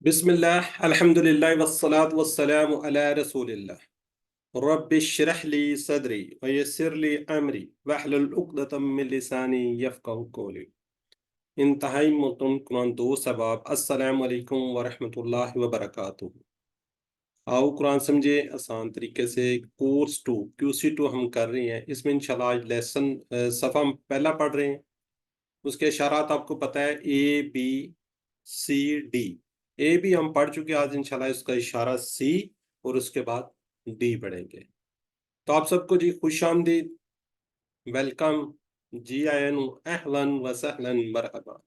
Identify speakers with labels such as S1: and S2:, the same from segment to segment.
S1: बिस्मिल्लाह अल्हम्दुलिल्लाह वस्सलातु वस्सलामु अला रसूलिल्लाह रब्बि इश्रह ली सदरी व यस्सिर ली अमरी वहलुल उक़दतम मिन लिसानी यफ़क़हू क़ौली। इंतहाई मोहतरम कुरान दोस्त अहबाब, अस्सलामु अलैकुम व रहमतुल्लाहि व बरकातुहू। आओ कुरान समझे आसान तरीके से। कोर्स 2 QC2 हम कर रहे हैं। इसमें इंशाल्लाह आज लेसन सफ़ा हम पहला पढ़ रहे हैं। उसके इशारात आपको पता है, A B C D. A B हम पढ़ चुके हैं, आज इंशाल्लाह इसका इशारा सी और उसके बाद डी पढ़ेंगे। तो आप सबको जी खुश आमदीद, वेलकम, जी आयन हूँ, अहलन व सहलन मरहबा।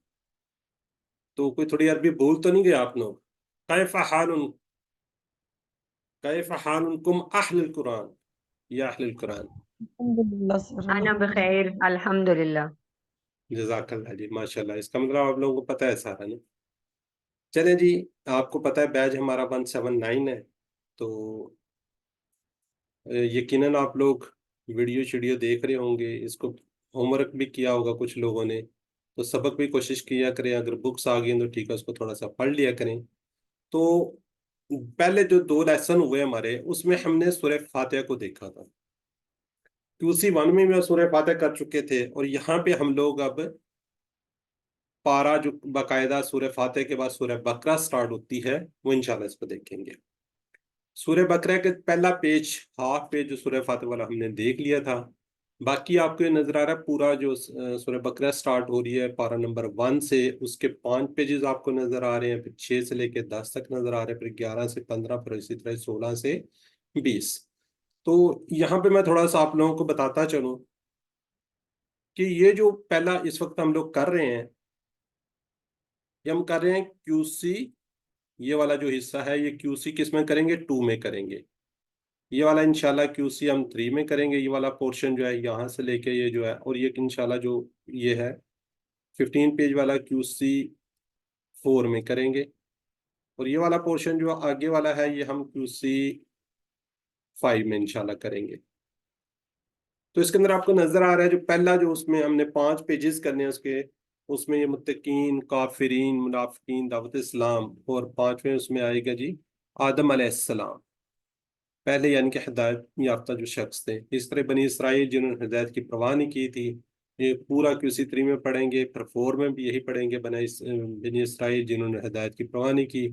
S1: तो कोई थोड़ी अरबी भूल तो नहीं गए आप लोग? कैफ हालुन, कैफ हालुकुम अहलुल कुरान या अहलुल कुरान।
S2: अल्हम्दुलिल्लाह सर,
S3: अना बखैर अल्हम्दुलिल्लाह।
S1: जज़ाकल्लाह जी, माशाल्लाह। इसका मतलब आप लोगों को पता है सारा ना। चलें जी, आपको पता है बैच हमारा 179 है। तो यकीनन आप लोग वीडियो शीडियो देख रहे होंगे, इसको होमवर्क भी किया होगा कुछ लोगों ने, तो सबक भी कोशिश किया करें। अगर बुक्स आ गई हैं तो ठीक है, उसको थोड़ा सा पढ़ लिया करें। तो पहले जो 2 लेसन हुए हमारे, उसमें हमने सूरह फातिहा को देखा था। QC1 में भी सूरह फातिहा कर चुके थे और यहाँ पे हम लोग अब पारा जो बाकायदा सूरह फातिहा के बाद सूरह बकरा स्टार्ट होती है, वो इंशाल्लाह इसको देखेंगे। सूरह बकरा के पहला पेज, हाफ पेज जो सूरह फातिहा वाला हमने देख लिया था। बाकी आपको ये नजर आ रहा है पूरा जो सूरह बकरा स्टार्ट हो रही है पारा नंबर 1 से, उसके 5 पेजेस आपको नजर आ रहे हैं। फिर 6 से लेके 10 तक नजर आ रहे हैं, फिर 11 से 15, फिर इसी तरह 16 से 20। तो यहाँ पे मैं थोड़ा सा आप लोगों को बताता चलूं कि ये जो पहला इस वक्त हम लोग कर रहे हैं, ये हम कर रहे हैं QC। ये वाला जो हिस्सा है ये QC किस में करेंगे? 2 में करेंगे। ये वाला इंशाल्लाह QC हम 3 में करेंगे। ये वाला पोर्शन जो है यहाँ से लेके ये जो है, और ये इंशाल्लाह जो ये है 15 पेज वाला QC4 में करेंगे। और ये वाला पोर्शन जो आगे वाला है ये हम QC5 में इंशाल्लाह करेंगे। तो इसके अंदर आपको नजर आ रहा है जो पहला जो उसमें हमने 5 पेजेस करने हैं उसके, उसमें ये मुत्तकीन, काफिरीन, मुनाफिकीन, दावत इस्लाम, और 5वें उसमें आएगा जी आदम अलैहिस्सलाम, पहले यानी कि हिदायत याफ्ता जो शख्स थे। इस तरह बनी इसराइल जिन्होंने हिदायत की परवाह नहीं की थी, ये पूरा QC3 में पढ़ेंगे। फिर 4 में भी यही पढ़ेंगे, बनी इसराइल जिन्होंने हिदायत की परवाह नहीं की।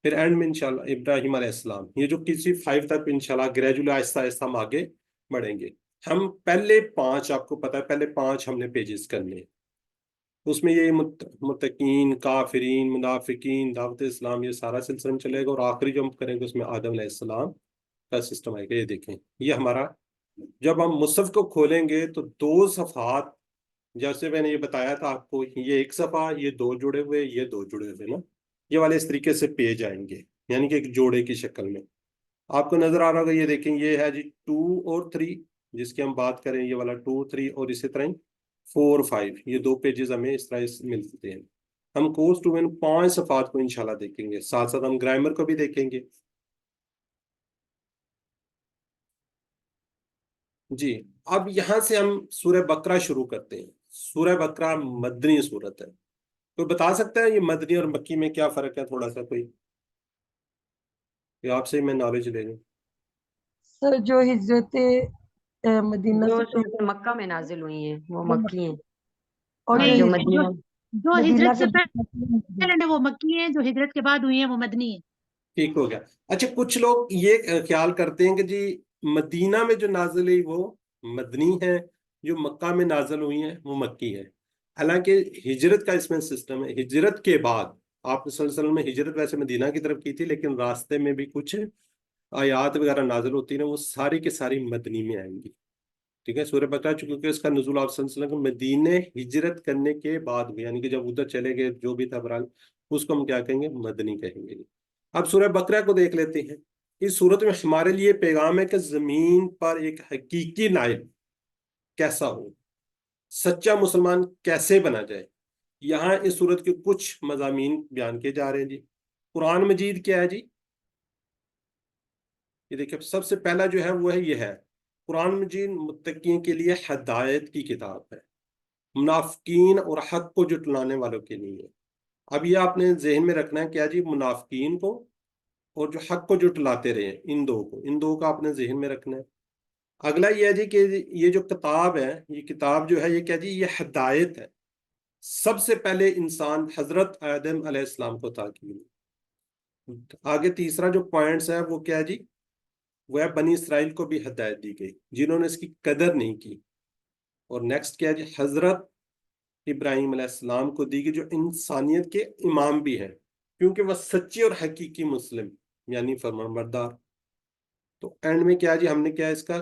S1: फिर एंड में इंशाल्लाह इब्राहिम अलैहिस्सलाम। ये जो QC5 तक इंशाल्लाह ग्रेजुअली आहिस्ता आहिस्ता हम आगे बढ़ेंगे। हम पहले 5, आपको पता है पहले 5 हमने पेजेस करने हैं। उसमें ये मुत्तकीन, काफिरीन, मुनाफिकीन, दावत इस्लाम, ये सारा सिलसिला में चलेगा। और आखिरी जो हम करेंगे उसमें आदम अलैहिस्सलाम का सिस्टम आएगा। ये देखें, ये हमारा, जब हम मुसहफ को खोलेंगे तो 2 सफ़ात, जैसे मैंने ये बताया था आपको, ये एक सफ़ा, ये 2 जुड़े हुए, ये 2 जुड़े हुए ना, ये वाले इस तरीके से पेज आएंगे, यानी कि एक जोड़े की शक्ल में। आपको नजर आ रहा होगा, ये देखें, ये है जी 2 और 3 जिसकी हम बात करें, ये वाला 2 3, और इसी तरह 4 5, ये 2 पेजेस हमें इस तरह से मिलते हैं। हम कोर्स 2 में 5 सफ़ात को इंशाल्लाह देखेंगे, साथ साथ हम ग्रामर को भी देखेंगे जी। अब यहां से हम सूरह बकरा शुरू करते हैं। सूरह बकरा मदनी सूरत है। कोई बता सकता है ये मदनी और मक्की में क्या फर्क है? थोड़ा सा कोई, ये आपसे मैं नॉलेज ले लूं।
S2: सर जो हिजरत मदीना
S3: जो
S2: से
S3: सूरत मक्का में नाजिल हुई हैं वो
S2: वो
S3: मक्की
S2: मक्की,
S3: हैं।
S2: और
S3: और
S2: जो
S3: जो
S2: हिजरत
S4: जो
S3: मदीना,
S4: जो
S2: मदीना
S4: हिजरत
S2: के
S4: से
S2: बाद
S4: पहले वो मक्की है, जो हिजरत के बाद हुई है वो मदनी है।
S1: ठीक हो गया। अच्छा, कुछ लोग ये ख्याल करते हैं कि जी मदीना में जो नाजिल हुई वो मदनी है, जो मक्का में नाजिल हुई है वो मक्की है। हालांकि हिजरत का इसमें सिस्टम है, हिजरत के बाद आप सल्लल्लाहु अलैहि वसल्लम ने हिजरत वैसे मदीना की तरफ की थी, लेकिन रास्ते में भी कुछ आयात वगैरह नाजिल होती है ना, वो सारी की सारी मदनी में आएंगी। ठीक है, सूरह बकरा चूंकि इसका नुज़ूल आप सल्लल्लाहु अलैहि वसल्लम के मदीने हिजरत करने के बाद हुई, यानी कि जब उधर चले गए जो भी था बहरहाल, उसको हम क्या कहेंगे? मदनी कहेंगे। अब सूरह बकरा को देख लेते हैं। इस सूरत में हमारे लिए पैगाम है कि जमीन पर एक हकीकी नायब कैसा हो, सच्चा मुसलमान कैसे बना जाए। यहाँ इस सूरत के कुछ मजामीन बयान किए जा रहे हैं जी। कुरान मजीद क्या है जी? ये देखिए, सबसे पहला जो है वो है, ये है कुरान मजीद मुत्तकीन के लिए हदायत की किताब है, मुनाफिकीन और हक को जुटलाने वालों के लिए है। अब ये आपने जहन में रखना है क्या जी, मुनाफिकीन को और जो हक को जुटलाते रहे हैं, इन दो का आपने जहन में रखना है। अगला ये है जी कि ये जो किताब है, ये किताब जो है ये क्या जी, ये हिदायत है। सबसे पहले इंसान हजरत आदम अलैहिस्सलाम को अता की। आगे तीसरा जो पॉइंट्स है वो क्या है जी, वह बनी इसराइल को भी हिदायत दी गई जिन्होंने इसकी कदर नहीं की। और नेक्स्ट क्या है जी, हजरत इब्राहिम अलैहिस्सलाम को दी गई जो इंसानियत के इमाम भी हैं, क्योंकि वह सच्चे और हकीकी मुस्लिम यानी फरमानबरदार। तो एंड में क्या है जी, हमने क्या है इसका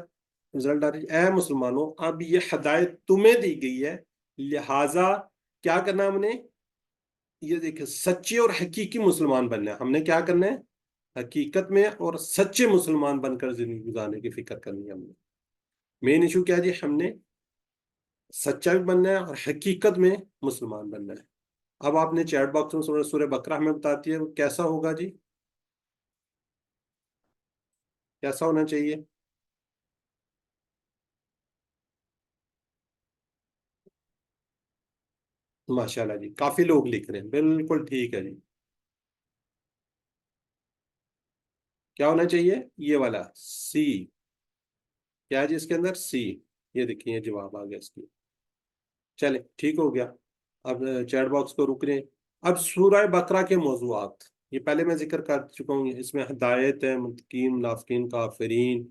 S1: रिजल्ट आ रही है, ए मुसलमानों अब ये हिदायत तुम्हें दी गई है, लिहाजा क्या करना है हमने, ये देखिए सच्चे और हकीकी मुसलमान बनना है। हमने क्या करना है, हकीकत में और सच्चे मुसलमान बनकर जिंदगी गुजारने की फिक्र करनी है हमने। मेन इशू क्या है जी, हमने सच्चा भी बनना है और हकीकत में मुसलमान बनना है। अब आपने चैट बॉक्स में सूरह बकरा हमें बताती है वो कैसा होगा जी, कैसा होना चाहिए। माशाल्लाह जी, काफी लोग लिख रहे हैं, बिल्कुल ठीक है जी। क्या होना चाहिए, ये वाला सी। क्या है जी इसके अंदर, सी। ये देखिए जवाब आ गया इसकी। चले ठीक हो गया। अब चैट बॉक्स को रुक रहे हैं। अब सूरह बकरा के मौजूआत, ये पहले मैं जिक्र कर चुका हूँ। इसमें हिदायत है, मुत्तकीन, मुनाफिकीन, काफिरीन,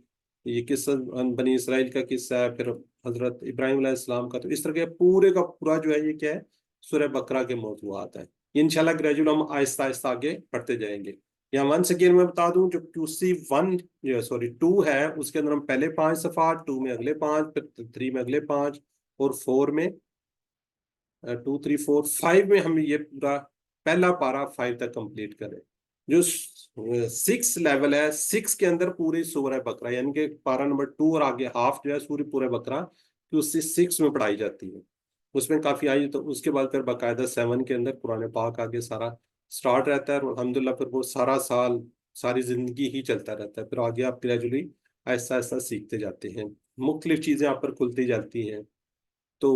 S1: ये किस्सा बनी इसराइल का किस्सा है, फिर हजरत इब्राहिम अलैहिस्सलाम का। तो इस तरह के पूरे का पूरा जो है ये क्या है, सूरह बकरा के मौजूआत है। इंशाल्लाह ग्रेजुअल हम आहिस्ता आहिस्ता आगे बढ़ते जाएंगे। यहाँ वन सेकेंड में बता दूं, जो QC1 जो सॉरी 2 है, उसके अंदर हम पहले 5 सफ़ा, 2 में अगले 5, फिर 3 में अगले 5, और 4 में 2 3 4 5 में हम ये पूरा पहला पारा 5 तक कंप्लीट करें। जो 6 लेवल है, 6 के अंदर पूरी सूरह बकरा यानी कि पारा नंबर 2 और आगे हाफ जो है सूरी पूरे बकरा की उससे 6 में पढ़ाई जाती है। उसमें काफी आई, तो उसके बाद फिर बाकायदा 7 के अंदर कुरान पाक आगे सारा स्टार्ट रहता है, और अल्हम्दुलिल्लाह फिर वो सारा साल सारी जिंदगी ही चलता रहता है। फिर आगे आप ग्रेजुअली ऐसा ऐसा सीखते जाते हैं, मुख्तलिफ चीजें आप पर खुलती जाती हैं। तो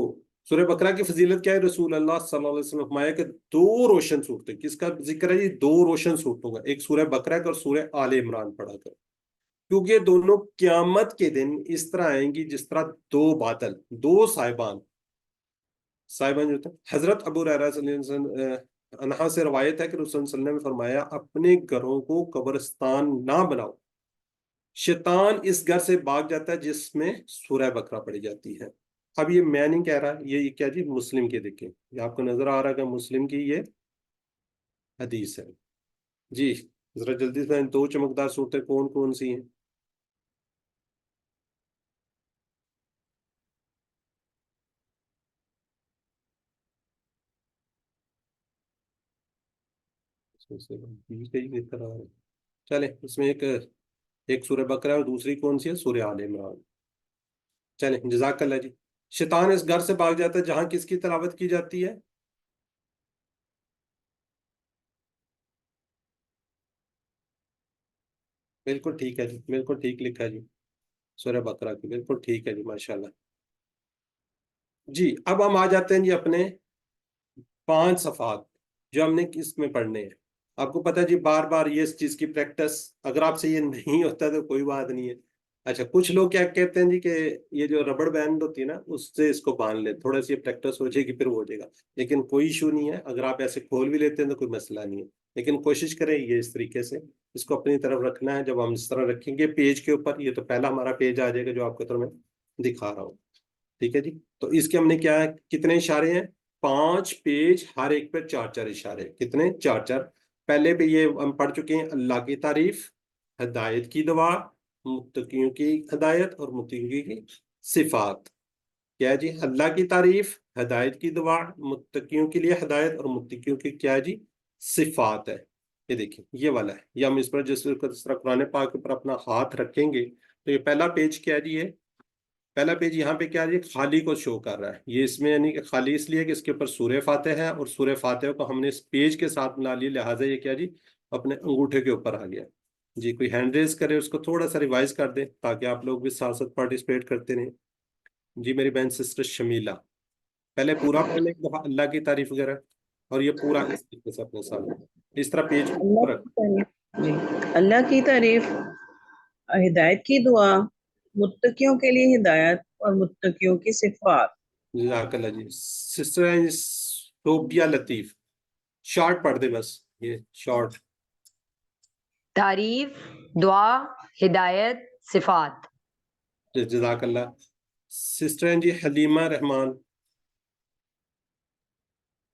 S1: सूरह बकरा की फजीलत क्या है, रसूल अल्लाह सल्लल्लाहु अलैहि वसल्लम ने फरमाया कि 2 रोशन सूरतें, किसका जिक्र है, ये 2 रोशन सूरतों का, एक सूरह बकरा का और सूरह आले इमरान पढ़ा कर, क्योंकि ये दोनों क्यामत के दिन इस तरह आएंगी जिस तरह 2 बादल, 2 साहिबान। साहिबान जो थे, हजरत अबू हुरैरा अनहा से रवायत है कि रसूल सल्लल्लाहु अलैहि वसल्लम ने फरमाया, अपने घरों को कब्रिस्तान ना बनाओ, शैतान इस घर से भाग जाता है जिसमें सूरह बकरा पढ़ी जाती है। अब ये मैं नहीं कह रहा, ये क्या जी, मुस्लिम के देखें, ये आपको नजर आ रहा है कि मुस्लिम की ये हदीस है जी। जरा जल्दी से 2 चमकदार सूरतें कौन कौन सी हैं। चले इसमें एक एक सूरह बकरा है और दूसरी कौन सी है, सूरह आले इमरान। चले जज़ाकल्लाह जी। शैतान इस घर से भाग जाता है जहां किसकी तिलावत की जाती है। बिल्कुल ठीक है जी, बिल्कुल ठीक लिखा है जी, सूरह बकरा की, बिल्कुल ठीक है जी, माशाल्लाह जी। अब हम आ जाते हैं जी अपने 5 सफ़ात जो हमने किस में पढ़ने हैं। आपको पता है जी, बार बार ये इस चीज की प्रैक्टिस, अगर आपसे ये नहीं होता तो कोई बात नहीं है। अच्छा, कुछ लोग क्या कहते हैं जी कि ये जो रबड़ बैंड होती है ना, उससे इसको बांध ले, थोड़ा सी प्रैक्टिस हो जाएगी फिर वो हो जाएगा। लेकिन कोई इशू नहीं है, अगर आप ऐसे खोल भी लेते हैं तो कोई मसला नहीं है। लेकिन कोशिश करें ये इस तरीके से इसको अपनी तरफ रखना है। जब हम इस तरह रखेंगे पेज के ऊपर, ये तो पहला हमारा पेज आ जाएगा जो आपको तरफ मैं दिखा रहा हूँ। ठीक है जी। तो इसके हमने क्या है, कितने इशारे हैं, 5 पेज, हर एक पे 4 4 इशारे, कितने, 4 4। पहले भी ये हम पढ़ चुके हैं, अल्लाह की तारीफ, हिदायत की दुआ, मुत्तकियों की हिदायत और मुत्तकियों की सिफात। क्या है जी, अल्लाह की तारीफ, हिदायत की दुआ, मुत्तकियों के लिए हिदायत और मुत्तकियों की क्या है जी, सिफात है। ये देखिए ये वाला है, ये हम इस पर जिस तरह कुरान पाक के ऊपर अपना हाथ रखेंगे तो ये पहला पेज क्या है जी, ये पहला पेज यहाँ पे क्या है ये, खाली को शो कर रहा है। ये इसमें यानी कि खाली इसलिए कि इसके ऊपर सूरह फातिहा है, और सूरह फातिहा को हमने इस पेज के साथ मिला लिया, लिहाजा ये क्या जी, अपने अंगूठे के ऊपर आ गया जी। कोई हैंड रेज करे उसको थोड़ा सा रिवाइज कर दे ताकि आप लोग भी साथ साथ पार्टिसिपेट करते रहें जी। मेरी बहन सिस्टर शमीला, पहले पूरा पढ़ लें एक दफा अल्लाह की तारीफ वगैरह। और ये पूरा इस तरीके से अपने साथ इस तरह पेज को
S5: अल्लाह
S1: ऊपर रख।
S5: की तारीफ जी, अल्लाह की तारीफ, हिदायत की दुआ, मुत्तकियों के लिए हिदायत और मुत्तकियों की सिफात।
S1: जज़ाकल्लाह जी। सिस्टर सोबिया लतीफ, शॉर्ट पढ़ दे बस, ये शॉर्ट।
S3: तारीफ, दुआ, हिदायत, सिफात।
S1: जज़ाकल्लाह। सिस्टर हैं जी हलीमा रहमान,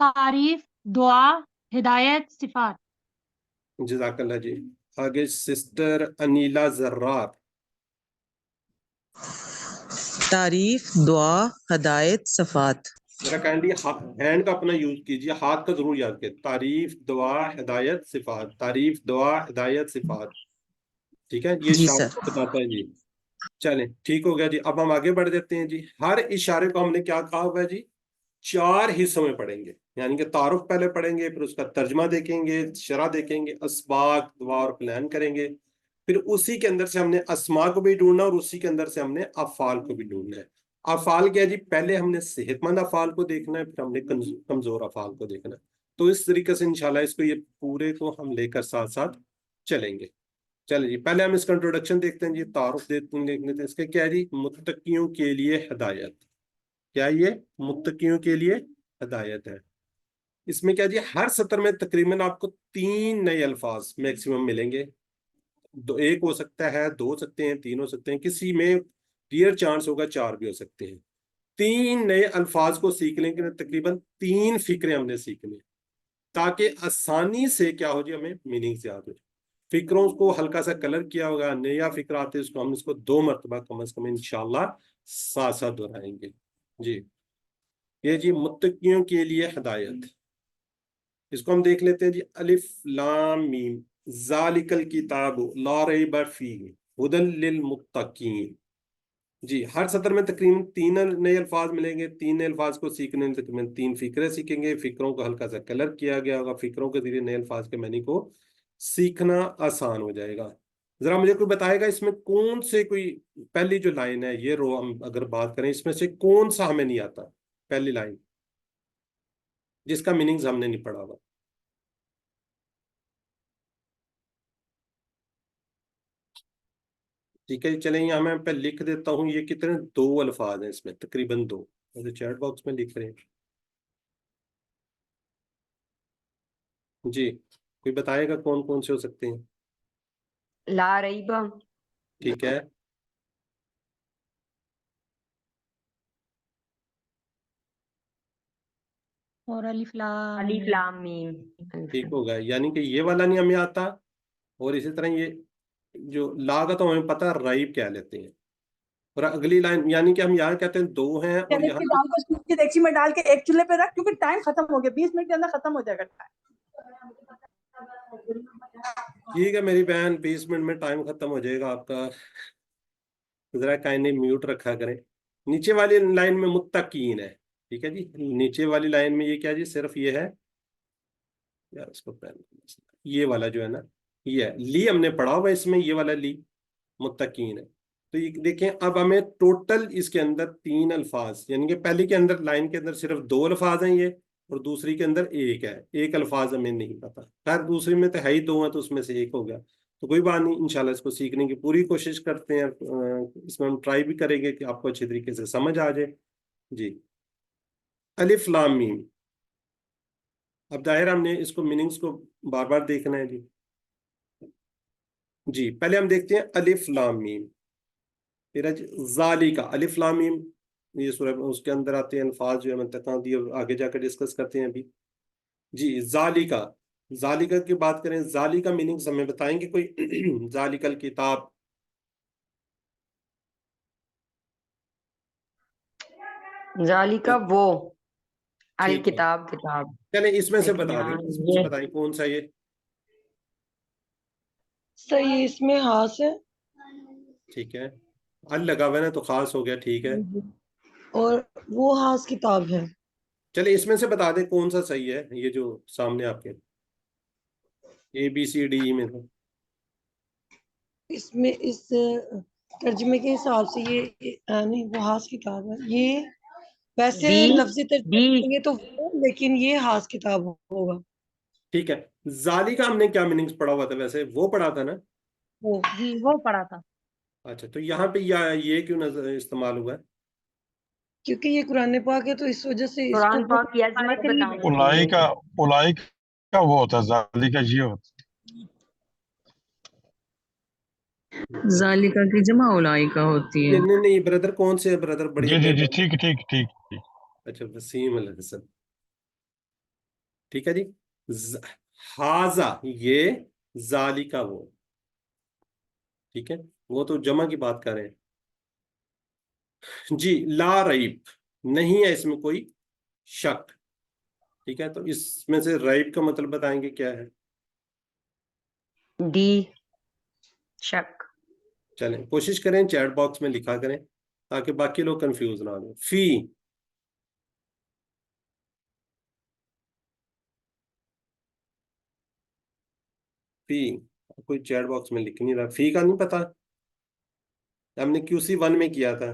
S4: तारीफ, दुआ, हिदायत, सिफात।
S1: जज़ाकल्लाह जी। आगे सिस्टर अनीला जर्रार,
S6: तारीफ, दुआ, हदायत, सफात।
S1: मेरा काइंडली हैंड का अपना यूज कीजिए, हाथ का जरूर याद कीजिए। तारीफ, दुआ, हिदायत, सिफात, तारीफ, दुआ, हिदायत, सिफात। ठीक है, ये
S6: जी
S1: शायद
S6: सर।
S1: बताता है जी। चलें, ठीक हो गया जी। अब हम आगे बढ़ देते हैं जी। हर इशारे को हमने क्या कहा हुआ है जी, 4 हिस्सों में पढ़ेंगे। यानी कि तारुफ पहले पढ़ेंगे, फिर उसका तर्जमा देखेंगे, शरह देखेंगे, असबाक, दुआ और प्लान करेंगे। फिर उसी के अंदर से हमने अस्मा को भी ढूंढना और उसी के अंदर से हमने अफ़ाल को भी ढूंढना है। अफ़ाल क्या है जी, पहले हमने सेहतमंद अफ़ाल को देखना है, फिर हमने कमजोर अफ़ाल को देखना है। तो इस तरीके से इंशाल्लाह इसको ये पूरे को हम लेकर साथ साथ चलेंगे। चलिए जी, पहले हम इसका इंट्रोडक्शन देखते हैं जी, तारुफ देख लेते हैं। इसके क्या है जी, मुत्तकियों के लिए हिदायत। क्या ये मुत्तकियों के लिए हिदायत है। इसमें क्या जी, हर सत्र में तकरीबन आपको 3 नए अल्फाज मैक्सिमम मिलेंगे। दो, एक हो सकता है, 2 हो सकते हैं, 3 हो सकते हैं, किसी में रियर चांस होगा 4 भी हो सकते हैं। 3 नए अल्फाज को सीखने के लिए तकरीबन 3 फिक्रे हमने सीखने, ताकि आसानी से क्या हो जी, हमें मीनिंग याद हो जाए। फिक्रों को हल्का सा कलर किया होगा, नया फिक्र आते हैं उसको हम इसको 2 मरतबा कम से कम इंशाल्लाह साथ साथ दोहराएंगे जी। ये जी मुत्तकियों के लिए हिदायत, इसको हम देख लेते हैं जी। अलिफ लाम मीम, ज़ालिकल किताबु ला रैब फीह हुदल लिल मुत्तकीन। जी, हर सत्र में तकरीबन 3 नए अल्फाज मिलेंगे। 3 नए अल्फाज को सीखने में तकरीबन 3 फिक्रे सीखेंगे। फिक्रों को हल्का सा कलर किया गया होगा। फिक्रों के जरिए नए अल्फाज के मानी को सीखना आसान हो जाएगा। जरा मुझे कोई बताएगा इसमें कौन से, कोई पहली जो लाइन है, ये रो हम अगर बात करें, इसमें से कौन सा हमें नहीं आता, पहली लाइन जिसका मीनिंग्स हमने नहीं पढ़ा हुआ। ठीक है, चलें यहाँ मैं पे लिख देता हूँ। ये कितने, 2 अल्फाज हैं इसमें, तकरीबन 2। जैसे चैट बॉक्स में लिख रहे हैं जी। कोई बताएगा कौन कौन से हो सकते हैं।
S3: ला रईबा,
S1: ठीक है,
S4: और अलिफ लाम
S3: अलिफ
S4: मीम।
S3: लाम मीम।
S1: ठीक होगा। यानी कि ये वाला नहीं हमें आता। और इसी तरह ये जो ला का तो हमें पता है, राइब क्या लेते हैं। और अगली लाइन, यानी कि हम यहाँ कहते हैं 2 हैं और
S7: चने
S1: यहाँ
S7: की दाल को स्टीम की डेगची में डाल के एक चूल्हे पे रख, क्योंकि टाइम खत्म हो गया, 20 मिनट के अंदर खत्म हो जाएगा टाइम।
S1: ठीक है मेरी बहन, 20 मिनट में टाइम खत्म हो जाएगा आपका। जरा काइंडली म्यूट रखा करें। नीचे वाली लाइन में मुत्तकीन है। ठीक है जी, नीचे वाली लाइन में ये क्या जी, सिर्फ ये है यार, इसको पहले ये वाला जो है ना, ये है ली, हमने पढ़ा हुआ है इसमें, ये वाला ली मुत्तकीन है। तो ये देखें, अब हमें टोटल इसके अंदर 3 अल्फाज, यानी कि पहले के अंदर लाइन के अंदर सिर्फ 2 अल्फाज हैं ये, और दूसरी के अंदर एक है। एक अल्फाज हमें नहीं पता, खैर दूसरी में तो है ही 2 है, तो उसमें से एक हो गया। तो कोई बात नहीं, इंशाल्लाह इसको सीखने की पूरी कोशिश करते हैं। इसमें हम ट्राई भी करेंगे कि आपको अच्छे तरीके से समझ आ जाए जी। अलिफ लाम मीम, अब दाहिर हमने इसको मीनिंग्स को बार बार देखना है जी। जी, पहले हम देखते हैं अलिफ लाम मीम। फिर जालिका, अलिफ लाम मीम, ये सूरह उसके अंदर आते हैं अल्फाज जो है मंतक़ा दी, और आगे जाकर डिस्कस करते हैं अभी जी। जालिका, जालिका की बात करें, जालिका मीनिंग्स हमें बताएंगे कोई। जालिकल किताब,
S3: जालिका वो, अल
S1: ठीक है।
S3: किताब किताब।
S1: चले इसमें से
S3: लेकिन
S1: बता दें,
S3: यहाँ
S1: इसमें से
S3: ये
S1: बताएं कौन सा ये।
S2: सही, इसमें हास है।
S1: ठीक है, अल लगा हुआ है ना, तो खास हो गया, ठीक है।
S2: और वो हास किताब है।
S1: चले इसमें से बता दें कौन सा सही है, ये जो सामने आपके ABCD में था।
S2: इसमें इस तर्जमे के हिसाब से ये नहीं, वो हास किताब है ये। वैसे
S3: बी
S2: लफ्जी तर्जुमा
S3: बी
S2: करेंगे तो वो, लेकिन ये हास किताब होगा।
S1: ठीक है, जाली का हमने क्या मीनिंग्स पढ़ा हुआ था वैसे, वो पढ़ा था ना?
S2: वो
S4: जी वो पढ़ा था।
S1: अच्छा, तो यहाँ पे ये क्यों नजर इस्तेमाल हुआ है?
S2: क्योंकि ये कुरान पाक है तो इस वजह से इसको
S3: कुरान पाक की अजमत
S2: करीब
S3: बताने
S2: है।
S3: के
S8: उलाई
S3: लिए।
S8: का उलाई का वो होता है, जाली का ये होता
S5: जालिका की जमा उलाइका होती है।
S1: नहीं नहीं, ब्रदर कौन से ब्रदर,
S8: है।
S1: बड़ी
S8: जी जी जी,
S1: मेहरबानी।
S8: ठीक ठीक ठीक ठीक।
S1: अच्छा, वसीम अल हसन, ठीक है जी। ज- हाजा ये, जाली का वो, ठीक है, वो तो जमा की बात कर रहे हैं जी। ला रईब, नहीं है इसमें कोई शक, ठीक है, तो इसमें से रईब का मतलब बताएंगे क्या है?
S3: डी शक।
S1: चलें कोशिश करें, चैट बॉक्स में लिखा करें ताकि बाकी लोग कंफ्यूज ना हो। फी, फी, कोई चैट बॉक्स में लिख नहीं रहा, फी का नहीं पता, हमने QC1 में किया था।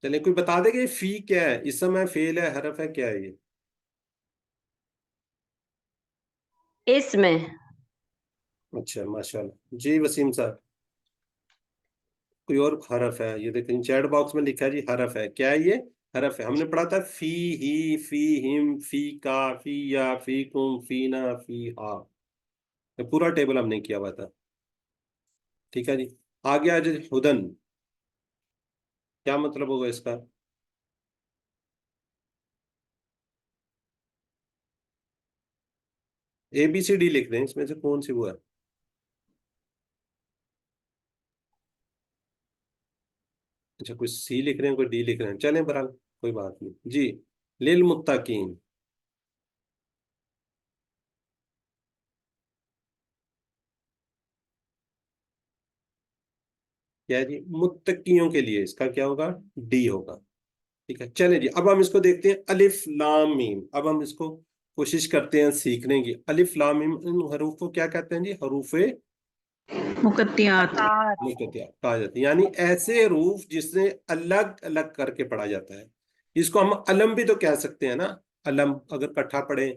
S1: चलिए कोई बता देगा ये फी क्या है, इस समय फेल है, हरफ है, क्या है ये?
S3: इसमें
S1: अच्छा माशाल्लाह जी, वसीम साहब कोई और हरफ है, ये देखें चैट बॉक्स में लिखा है जी, हरफ है, क्या है ये? हरफ है। हमने पढ़ा था फी ही, फी हिम, फी का, फी या, फी कुम, फी ना, फी हा, ये पूरा टेबल हमने किया हुआ था, ठीक है जी। आगे आज हुदन, क्या मतलब होगा इसका? ABCD लिख रहे हैं, इसमें से कौन सी वो है? अच्छा, कोई C लिख रहे हैं, कोई D लिख रहे हैं, चलें बहरहाल कोई बात नहीं जी। लिल मुत्ताकीन, क्या है जी? मुत्तकियों के लिए इसका क्या होगा? D होगा, ठीक है। चलें जी, अब हम इसको देखते हैं, अलिफ लाम मीम। अब हम इसको कोशिश करते हैं सीखने की। अलिफ लाम मीम, इन हरूफ को क्या कहते हैं जी? हरूफे
S5: मुकत्तियात।
S4: सात।
S1: मुकत्तिया कहा जाता है, यानी ऐसे हरूफ जिसने अलग अलग करके पढ़ा जाता है। इसको हम अलम भी तो कह सकते हैं ना, अलम अगर इकट्ठा पढ़े,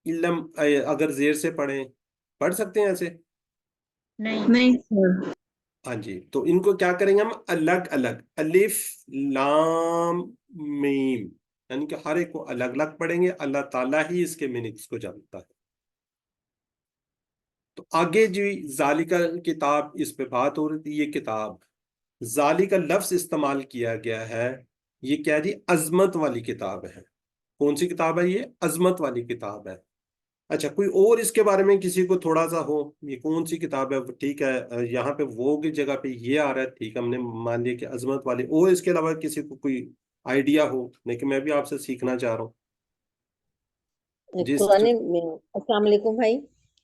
S1: इलम अगर जेर से पढ़े, पढ़ सकते हैं ऐसे।
S4: नहीं।
S5: नहीं सर।
S1: हाँ जी, तो इनको क्या करेंगे हम? अलग अलग, अलिफ लाम मीम, यानी कि हर एक को अलग अलग पढ़ेंगे, अल्लाह ताला ही इसके मीनिंग्स को जानता है। तो आगे जी, जालिका किताब, इस पे बात हो रही थी, ये किताब, जालिका लफ्ज इस्तेमाल किया गया है, ये क्या है जी? अजमत वाली किताब है। कौन सी किताब है ये? अजमत वाली किताब है। अच्छा, कोई और इसके बारे में किसी को थोड़ा सा हो, ये कौन सी किताब है? ठीक है, यहाँ पे वो की जगह पे ये आ रहा है, ठीक है, हमने मान लिया कि अजमत वाली, और इसके अलावा किसी को कोई आइडिया हो, लेकिन मैं भी आपसे सीखना चाह रहा हूँ जिस।
S9: कुरान अस्सलाम वालेकुम भाई।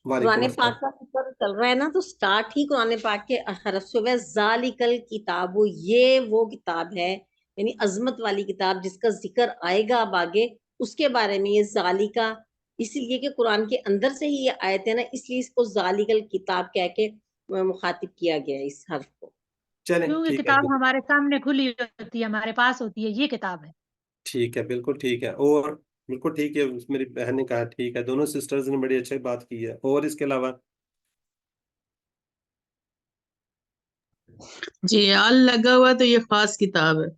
S1: वालेकुम
S9: कुरान
S1: अस्सलाम।
S9: पाक का ऊपर चल रहा है ना, तो स्टार्ट ही कुरान पाक के हरफ से हुआ है, जालिकल किताब, ये वो किताब है, यानी अजमत वाली किताब जिसका जिक्र आएगा अब आगे, उसके बारे में ये जालिका, इसलिए कि कुरान के अंदर से ही ये आयत है ना, इसलिए इसको जालिकल किताब कह के मुखातिब किया गया है इस हर्फ को।
S1: चलें
S4: क्योंकि
S1: ठीक है,
S4: किताब हमारे सामने खुली होती है, हमारे पास होती है, ये किताब है।
S1: ठीक है, बिल्कुल ठीक है, और बिल्कुल ठीक है, मेरी बहन ने कहा ठीक है, दोनों सिस्टर्स ने बड़ी अच्छी बात की है। और इसके अलावा
S6: जी, आल लगा हुआ तो ये खास किताब है।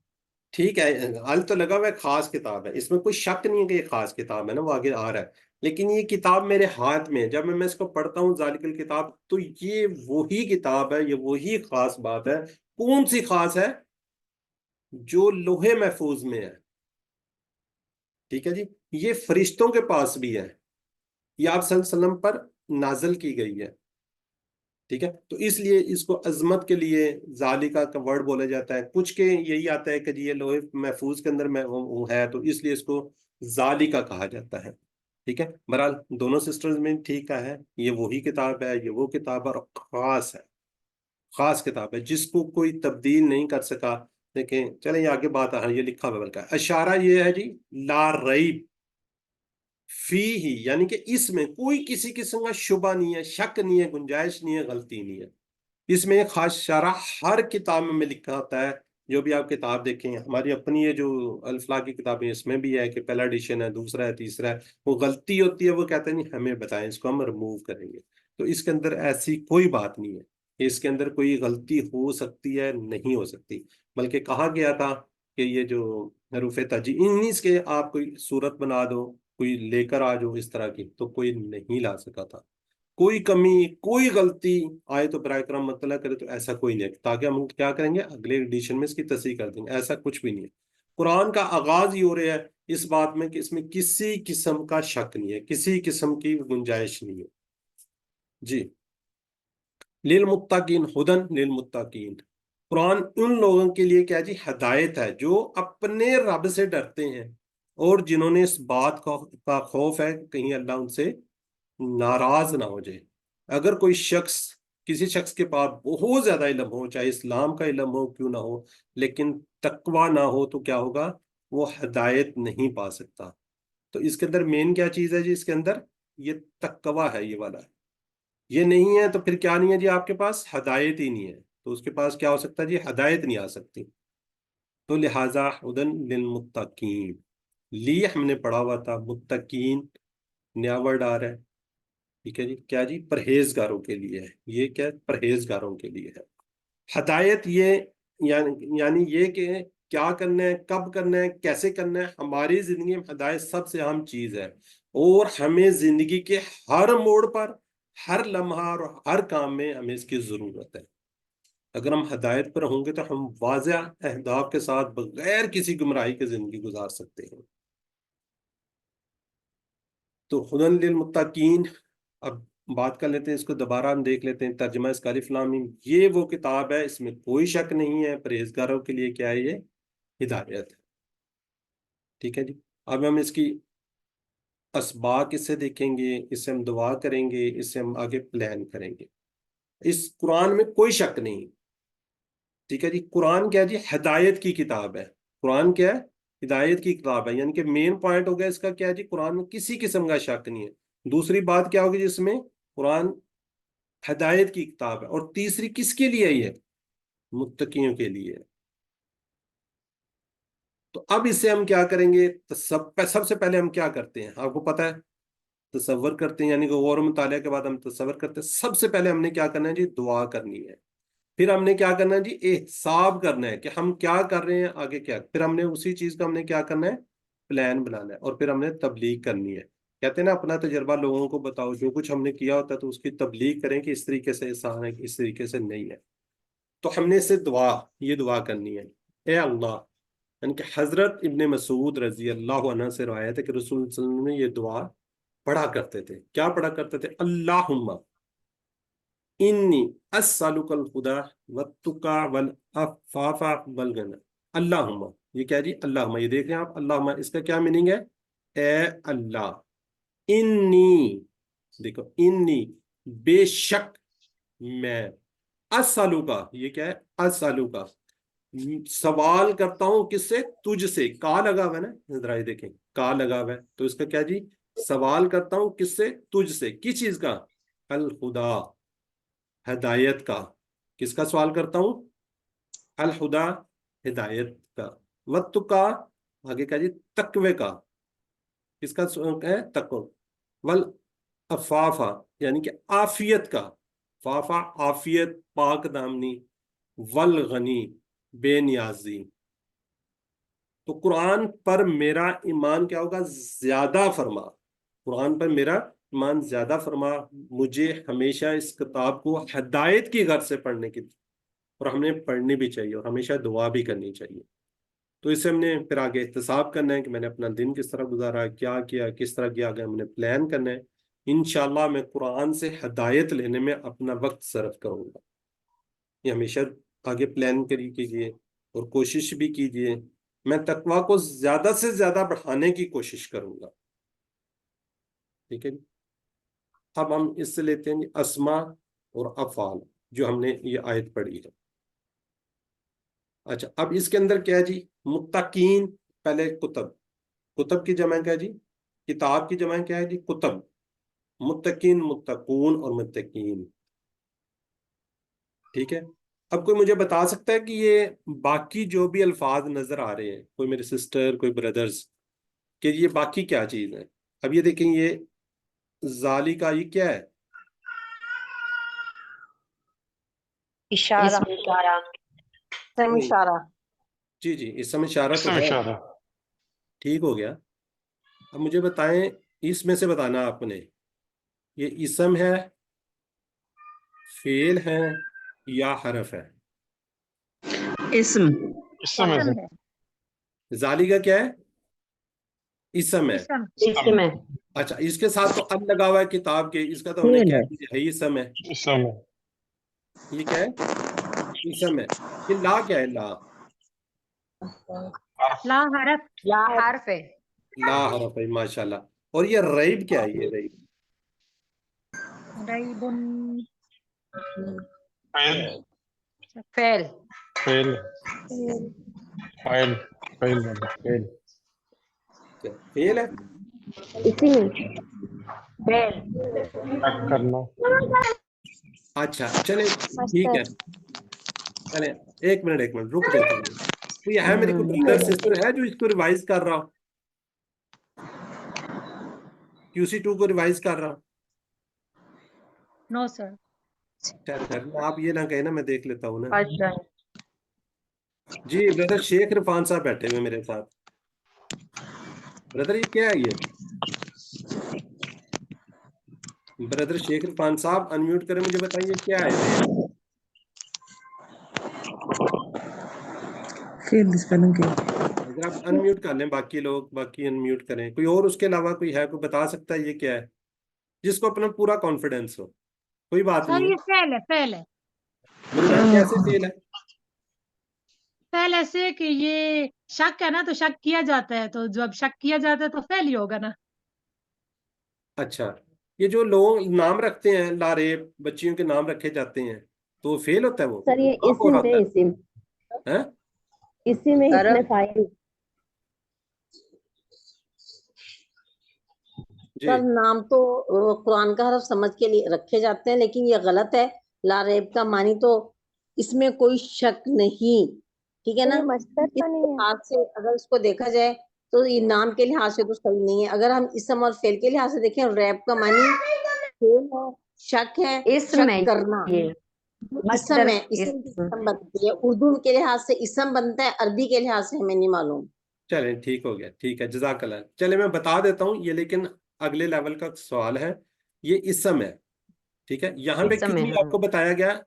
S1: ठीक है, अल तो लगा हुआ है, खास किताब है, इसमें कोई शक नहीं है कि ये खास किताब है ना, वो आगे आ रहा है। लेकिन ये किताब मेरे हाथ में है, जब मैं इसको पढ़ता हूँ जालिकल किताब, तो ये वही किताब है, ये वही खास बात है। कौन सी खास है? जो लोहे महफूज में है, ठीक है जी। ये फरिश्तों के पास भी है, ये आप सल्लल्लाहु अलैहि वसल्लम पर नाजल की गई है, ठीक है। तो इसलिए इसको अजमत के लिए जालिका का वर्ड बोला जाता है। कुछ के यही आता है कि जी ये लोहे महफूज के अंदर में वो है, तो इसलिए इसको जालिका कहा जाता है, ठीक है। बहरहाल दोनों सिस्टर्स में ठीक है, ये वही किताब है, ये वो किताब है, और खास है, खास किताब है जिसको कोई तब्दील नहीं कर सका। देखें, चले ये आगे बात है, ये लिखा हुआ बल्कि इशारा ये है जी, ला रईब, फी ही, यानी कि इसमें कोई किसी किस्म का शुबा नहीं है, शक नहीं है, गुंजाइश नहीं है, गलती नहीं है। इसमें एक खास इशारा हर किताब में लिखा होता है। जो भी आप किताब देखें, हमारी अपनी ये जो अल्फला की किताबें, इसमें भी है कि पहला एडिशन है, दूसरा है, तीसरा है, वो गलती होती है, वो कहते हैं नहीं हमें बताएं, इसको हम रिमूव करेंगे। तो इसके अंदर ऐसी कोई बात नहीं है, इसके अंदर कोई गलती हो सकती है, नहीं हो सकती। बल्कि कहा गया था कि ये जो हरूफ ताजी इन्हीं के आप कोई सूरत बना दो, कोई लेकर आ जाओ इस तरह की, तो कोई नहीं ला सका था। कोई कमी, कोई गलती आए तो बराए करम मतलब करे, तो ऐसा कोई नहीं है, ताकि हम क्या करेंगे अगले एडिशन में इसकी तस्दीक कर देंगे, ऐसा कुछ भी नहीं है। कुरान का आगाज ही हो रहा है इस बात में कि इसमें किसी किस्म का शक नहीं है, किसी किस्म की गुंजाइश नहीं है। जी, लिल मुत्तकीन, हुदन लिल मुत्तकीन, कुरान उन लोगों के लिए क्या जी, हिदायत है जो अपने रब से डरते हैं और जिन्होंने इस बात का खौफ है कहीं अल्लाह उनसे नाराज ना हो जाए। अगर कोई शख्स, किसी शख्स के पास बहुत ज्यादा इल्म हो, चाहे इस्लाम का इल्म हो क्यों ना हो, लेकिन तकवा ना हो, तो क्या होगा, वो हिदायत नहीं पा सकता। तो इसके अंदर मेन क्या चीज है जी, इसके अंदर ये तकवा है, ये वाला। ये नहीं है तो फिर क्या नहीं है जी, आपके पास हिदायत ही नहीं है, तो उसके पास क्या हो सकता है जी, हिदायत नहीं आ सकती। तो लिहाजा हुदन लिल मुत्तकीन, ली हमने पढ़ा हुआ था, मुत्तकीन नया वर्ड आ रहा है। ठीक है जी, क्या जी, परहेजगारों के लिए है, ये क्या है, परहेजगारों के लिए है। हिदायत ये यानी ये कि क्या करना है, कब करना है, कैसे करना है, हमारी जिंदगी में हिदायत सबसे अहम चीज है। और हमें जिंदगी के हर मोड़ पर, हर लम्हा और हर काम में हमें इसकी जरूरत है। अगर हम हिदायत पर होंगे तो हम वाज़ेह अहदाफ के साथ बगैर किसी गुमराही की जिंदगी गुजार सकते हैं। तो हुदन लिल मुत्तकीन, अब बात कर लेते हैं, इसको दोबारा हम देख लेते हैं। तर्जुमा इसका अलिफ लाम मीम, ये वो किताब है, इसमें कोई शक नहीं है, परहेजगारों के लिए क्या है, ये हिदायत है। ठीक है जी, अब हम इसकी असबाक इससे देखेंगे, इससे हम दुआ करेंगे, इससे हम आगे प्लान करेंगे। इस कुरान में कोई शक नहीं। ठीक है जी, कुरान क्या है जी, हिदायत की किताब है। कुरान क्या है, हिदायत की किताब है, यानी कि मेन पॉइंट हो गया इसका क्या है जी, कुरान में किसी किस्म का शक नहीं है। दूसरी बात क्या होगी जिसमें, कुरान हिदायत की किताब है। और तीसरी किसके लिए है, ये मुत्तकियों के लिए है। तो अब इसे हम क्या करेंगे, तो सबसे पहले हम क्या करते हैं, आपको पता है, तसव्वुर करते हैं, यानी कि गौर मुतालिया के बाद हम तसव्वुर करते हैं। सबसे पहले हमने क्या करना है जी, दुआ करनी है। फिर हमने क्या करना है जी, एहसाब करना है कि हम क्या कर रहे हैं, आगे क्या। फिर हमने उसी चीज का हमने क्या करना है, प्लान बनाना है। और फिर हमने तबलीग करनी है। कहते हैं ना, अपना तजर्बा लोगों को बताओ, जो कुछ हमने किया होता है तो उसकी तबलीग करें कि इस तरीके से एहसान है, इस तरीके से नहीं है। तो हमने इससे ये दुआ करनी है, ए अल्लाह, यानी कि हजरत इब्ने मसूद रजी अल्लाह अन्हु से रवायत है कि रसूल सल्लल्लाहु अलैहि वसल्लम ने ये दुआ पढ़ा करते थे। क्या पढ़ा करते थे, अल्लाहुम्मा इन्नी अस्सलुकल खुदा वत्तुका वल अफ़ाफ़ा वल गना। अल्लाहुम्मा, ये क्या जी, अल्लाहुम्मा, ये देख रहे हैं आप, अल्लाहुम्मा इसका क्या मीनिंग है, ए अल्लाह, इन्नी, देखो इन्नी, बेशक मैं, अस्सलुका, ये क्या है, अस्सलुका, सवाल करता हूं किससे, तुझसे। का लगा हुआ है ना, जरा ये देखें, का लगा हुआ है, तो इसका क्या जी, सवाल करता हूं किससे, तुझसे। किस चीज का, अल खुदा, हिदायत का। किसका सवाल करता हूं, अल हुदा, हिदायत का। वक्त का, आगे क्या जी, तकवे का। किसका है, तकवा। वल अफाफा, यानी कि आफियत का। फाफा आफियत, पाक दामनी। वल गनी, बेनियाजी। तो कुरान पर मेरा ईमान क्या होगा, ज्यादा फरमा। कुरान पर मेरा ईमान ज्यादा फरमा। मुझे हमेशा इस किताब को हिदायत की गर्ज से पढ़ने की, और हमने पढ़नी भी चाहिए, और हमेशा दुआ भी करनी चाहिए। तो इससे हमने फिर आगे एहतसाब करना है कि मैंने अपना दिन किस तरह गुजारा, क्या किया, किस तरह किया गया, हमने प्लान करना है। इंशाल्लाह मैं कुरान से हिदायत लेने में अपना वक्त सर्फ करूंगा। ये हमेशा आगे प्लान कीजिए और कोशिश भी कीजिए। मैं तकवा को ज्यादा से ज्यादा बढ़ाने की कोशिश करूंगा। ठीक है, अब हम इससे लेते हैं अस्मा और अफ़ाल, जो हमने ये आयत पढ़ी है। अच्छा, अब इसके अंदर क्या है जी, मुत्तकीन, पहले कुतब, कुतब की जमा क्या है जी, किताब की जमा क्या है जी? कुतब। मुत्तकीन, मुत्तकून और मुत्तकीन। ठीक है। अब कोई मुझे बता सकता है कि ये बाकी जो भी अल्फाज नजर आ रहे हैं, कोई मेरे सिस्टर, कोई ब्रदर्स, कि ये बाकी क्या चीज है? अब ये देखें, ये जाली का ये क्या है?
S3: इशारा।
S1: नहीं,
S9: इशारा।
S1: जी जी, इस समय इशारा तो
S8: इसमें
S1: है।
S8: इशारा।
S1: ठीक हो गया। अब मुझे बताएं, इसमें से बताना आपने, ये इसम है, फेल है, या हरफ है?
S5: इस्म।
S8: इसमें से
S4: इसम है।
S1: जाली का क्या है? इसम है।
S4: इसम।
S3: इसमें।
S1: अच्छा, इसके साथ तो अल लगा हुआ है किताब के, इसका तो हमने
S5: फेल
S1: क्या
S5: है।
S1: किया है? इसम है।
S8: इसमें
S1: ये क्या है? इसम है। ये ला क्या है? ला।
S4: ला हरफ।
S3: ला हर्फ है।
S1: ला हरफ है, माशाल्लाह। और ये रईब क्या है? ये रईब।
S4: रईबुन।
S8: फेल
S3: फेल।
S8: फेल फाइल फेल फेल
S1: क्या फेल है?
S3: इसी में फेल।
S8: चेक करना।
S1: अच्छा चले, ठीक है। चले, एक मिनट रुक जाता हूँ। तो ये है मेरी कोई ब्रदर सिस्टर है जो इसको रिवाइज कर रहा हो? QC2 को रिवाइज कर रहा हूँ।
S4: No sir.
S1: खैर, आप ये ना कहे ना, मैं देख लेता हूँ ना।
S3: अच्छा।
S1: जी ब्रदर शेख इरफान साहब बैठे हुए मेरे साथ। ब्रदर ये क्या है? ये ब्रदर शेख इरफान साहब अनम्यूट करें, मुझे बताइए क्या है ये?
S5: फिर स्पेलिंग की
S1: अगर आप अनम्यूट कर लें, बाकी लोग बाकी अनम्यूट करें, कोई और उसके अलावा कोई है, कोई बता सकता है ये क्या है, जिसको अपना पूरा कॉन्फिडेंस हो? कोई बात
S4: सर
S1: नहीं
S4: ये
S1: है।
S4: फेल है। फेल है।
S1: मेरे मैम कैसे फेल है?
S4: फेल ऐसे कि ये शक है ना, तो शक किया जाता है, तो जब शक किया जाता है तो फेल ही होगा ना।
S1: अच्छा, ये जो लोग नाम रखते हैं, लारेब बच्चियों के नाम रखे जाते हैं, तो फेल होता है वो?
S3: सर ये
S1: कब हो
S3: इसिम
S1: होता
S3: है।
S1: है?
S3: इसिम।
S1: हैं?
S3: इसिम है। इसमें फाइल।
S1: जी
S9: सर नाम तो कुरान का हरफ समझ के लिए रखे जाते हैं, लेकिन ये गलत है। लारेब का मानी तो इसमें कोई शक नहीं, ठीक है ना।
S3: मस्तर
S9: इस
S3: तो नहीं है।
S9: लिहाज से अगर इसको देखा जाए तो ये नाम के लिहाज से तो सही नहीं है। अगर हम इसम और फेल के लिहाज से देखें, रैब का मानी फेल है, शक है,
S3: इसम
S9: शक
S3: है
S9: करना।
S3: ये
S9: इसम
S3: मस्तर।
S9: है, इसम की इसम बनती है। उर्दू के लिहाज से इसम बनता है, अरबी के लिहाज से हमें नहीं मालूम।
S1: चलें, ठीक हो गया, ठीक है, जज़ाकल्लाह। चले मैं बता देता हूँ ये, लेकिन अगले लेवल का सवाल है। ये इसम है, ठीक है। यहाँ पे
S3: इसम
S1: क्यों
S3: है।
S1: नहीं आपको बताया गया?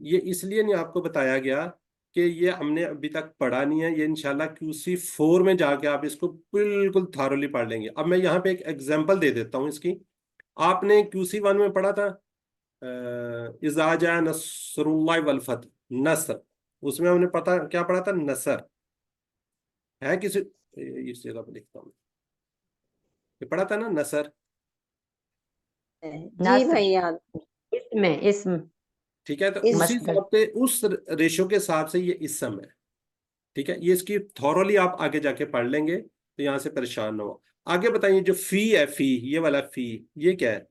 S1: ये इसलिए नहीं आपको बताया गया कि ये हमने अभी तक पढ़ा नहीं है। ये इंशाल्लाह QC4 में जाके आप इसको बिल्कुल थारोली पढ़ लेंगे। अब मैं यहाँ पे एक एग्जांपल दे देता हूँ इसकी। आपने QC1 में पढ़ा था इज़ा जा नस्रुल्लाह वल फतह, नस्र। उसमें हमने पता क्या पढ़ा था? नसर है किसी, इस जगह पे लिखता हूँ, ये पढ़ा था ना नसर।
S9: जी
S3: नासिर।
S9: भाई याद।
S3: इसमें इसम
S1: ठीक है, तो
S9: इस
S1: उसी
S3: मस्तर।
S1: हिसाब से, उस रेशो के हिसाब से ये इसम है। ठीक है, ये इसकी थॉरली आप आगे जाके पढ़ लेंगे, तो यहाँ से परेशान ना हो। आगे बताइए, जो फी है, फी, ये वाला फी, ये क्या है?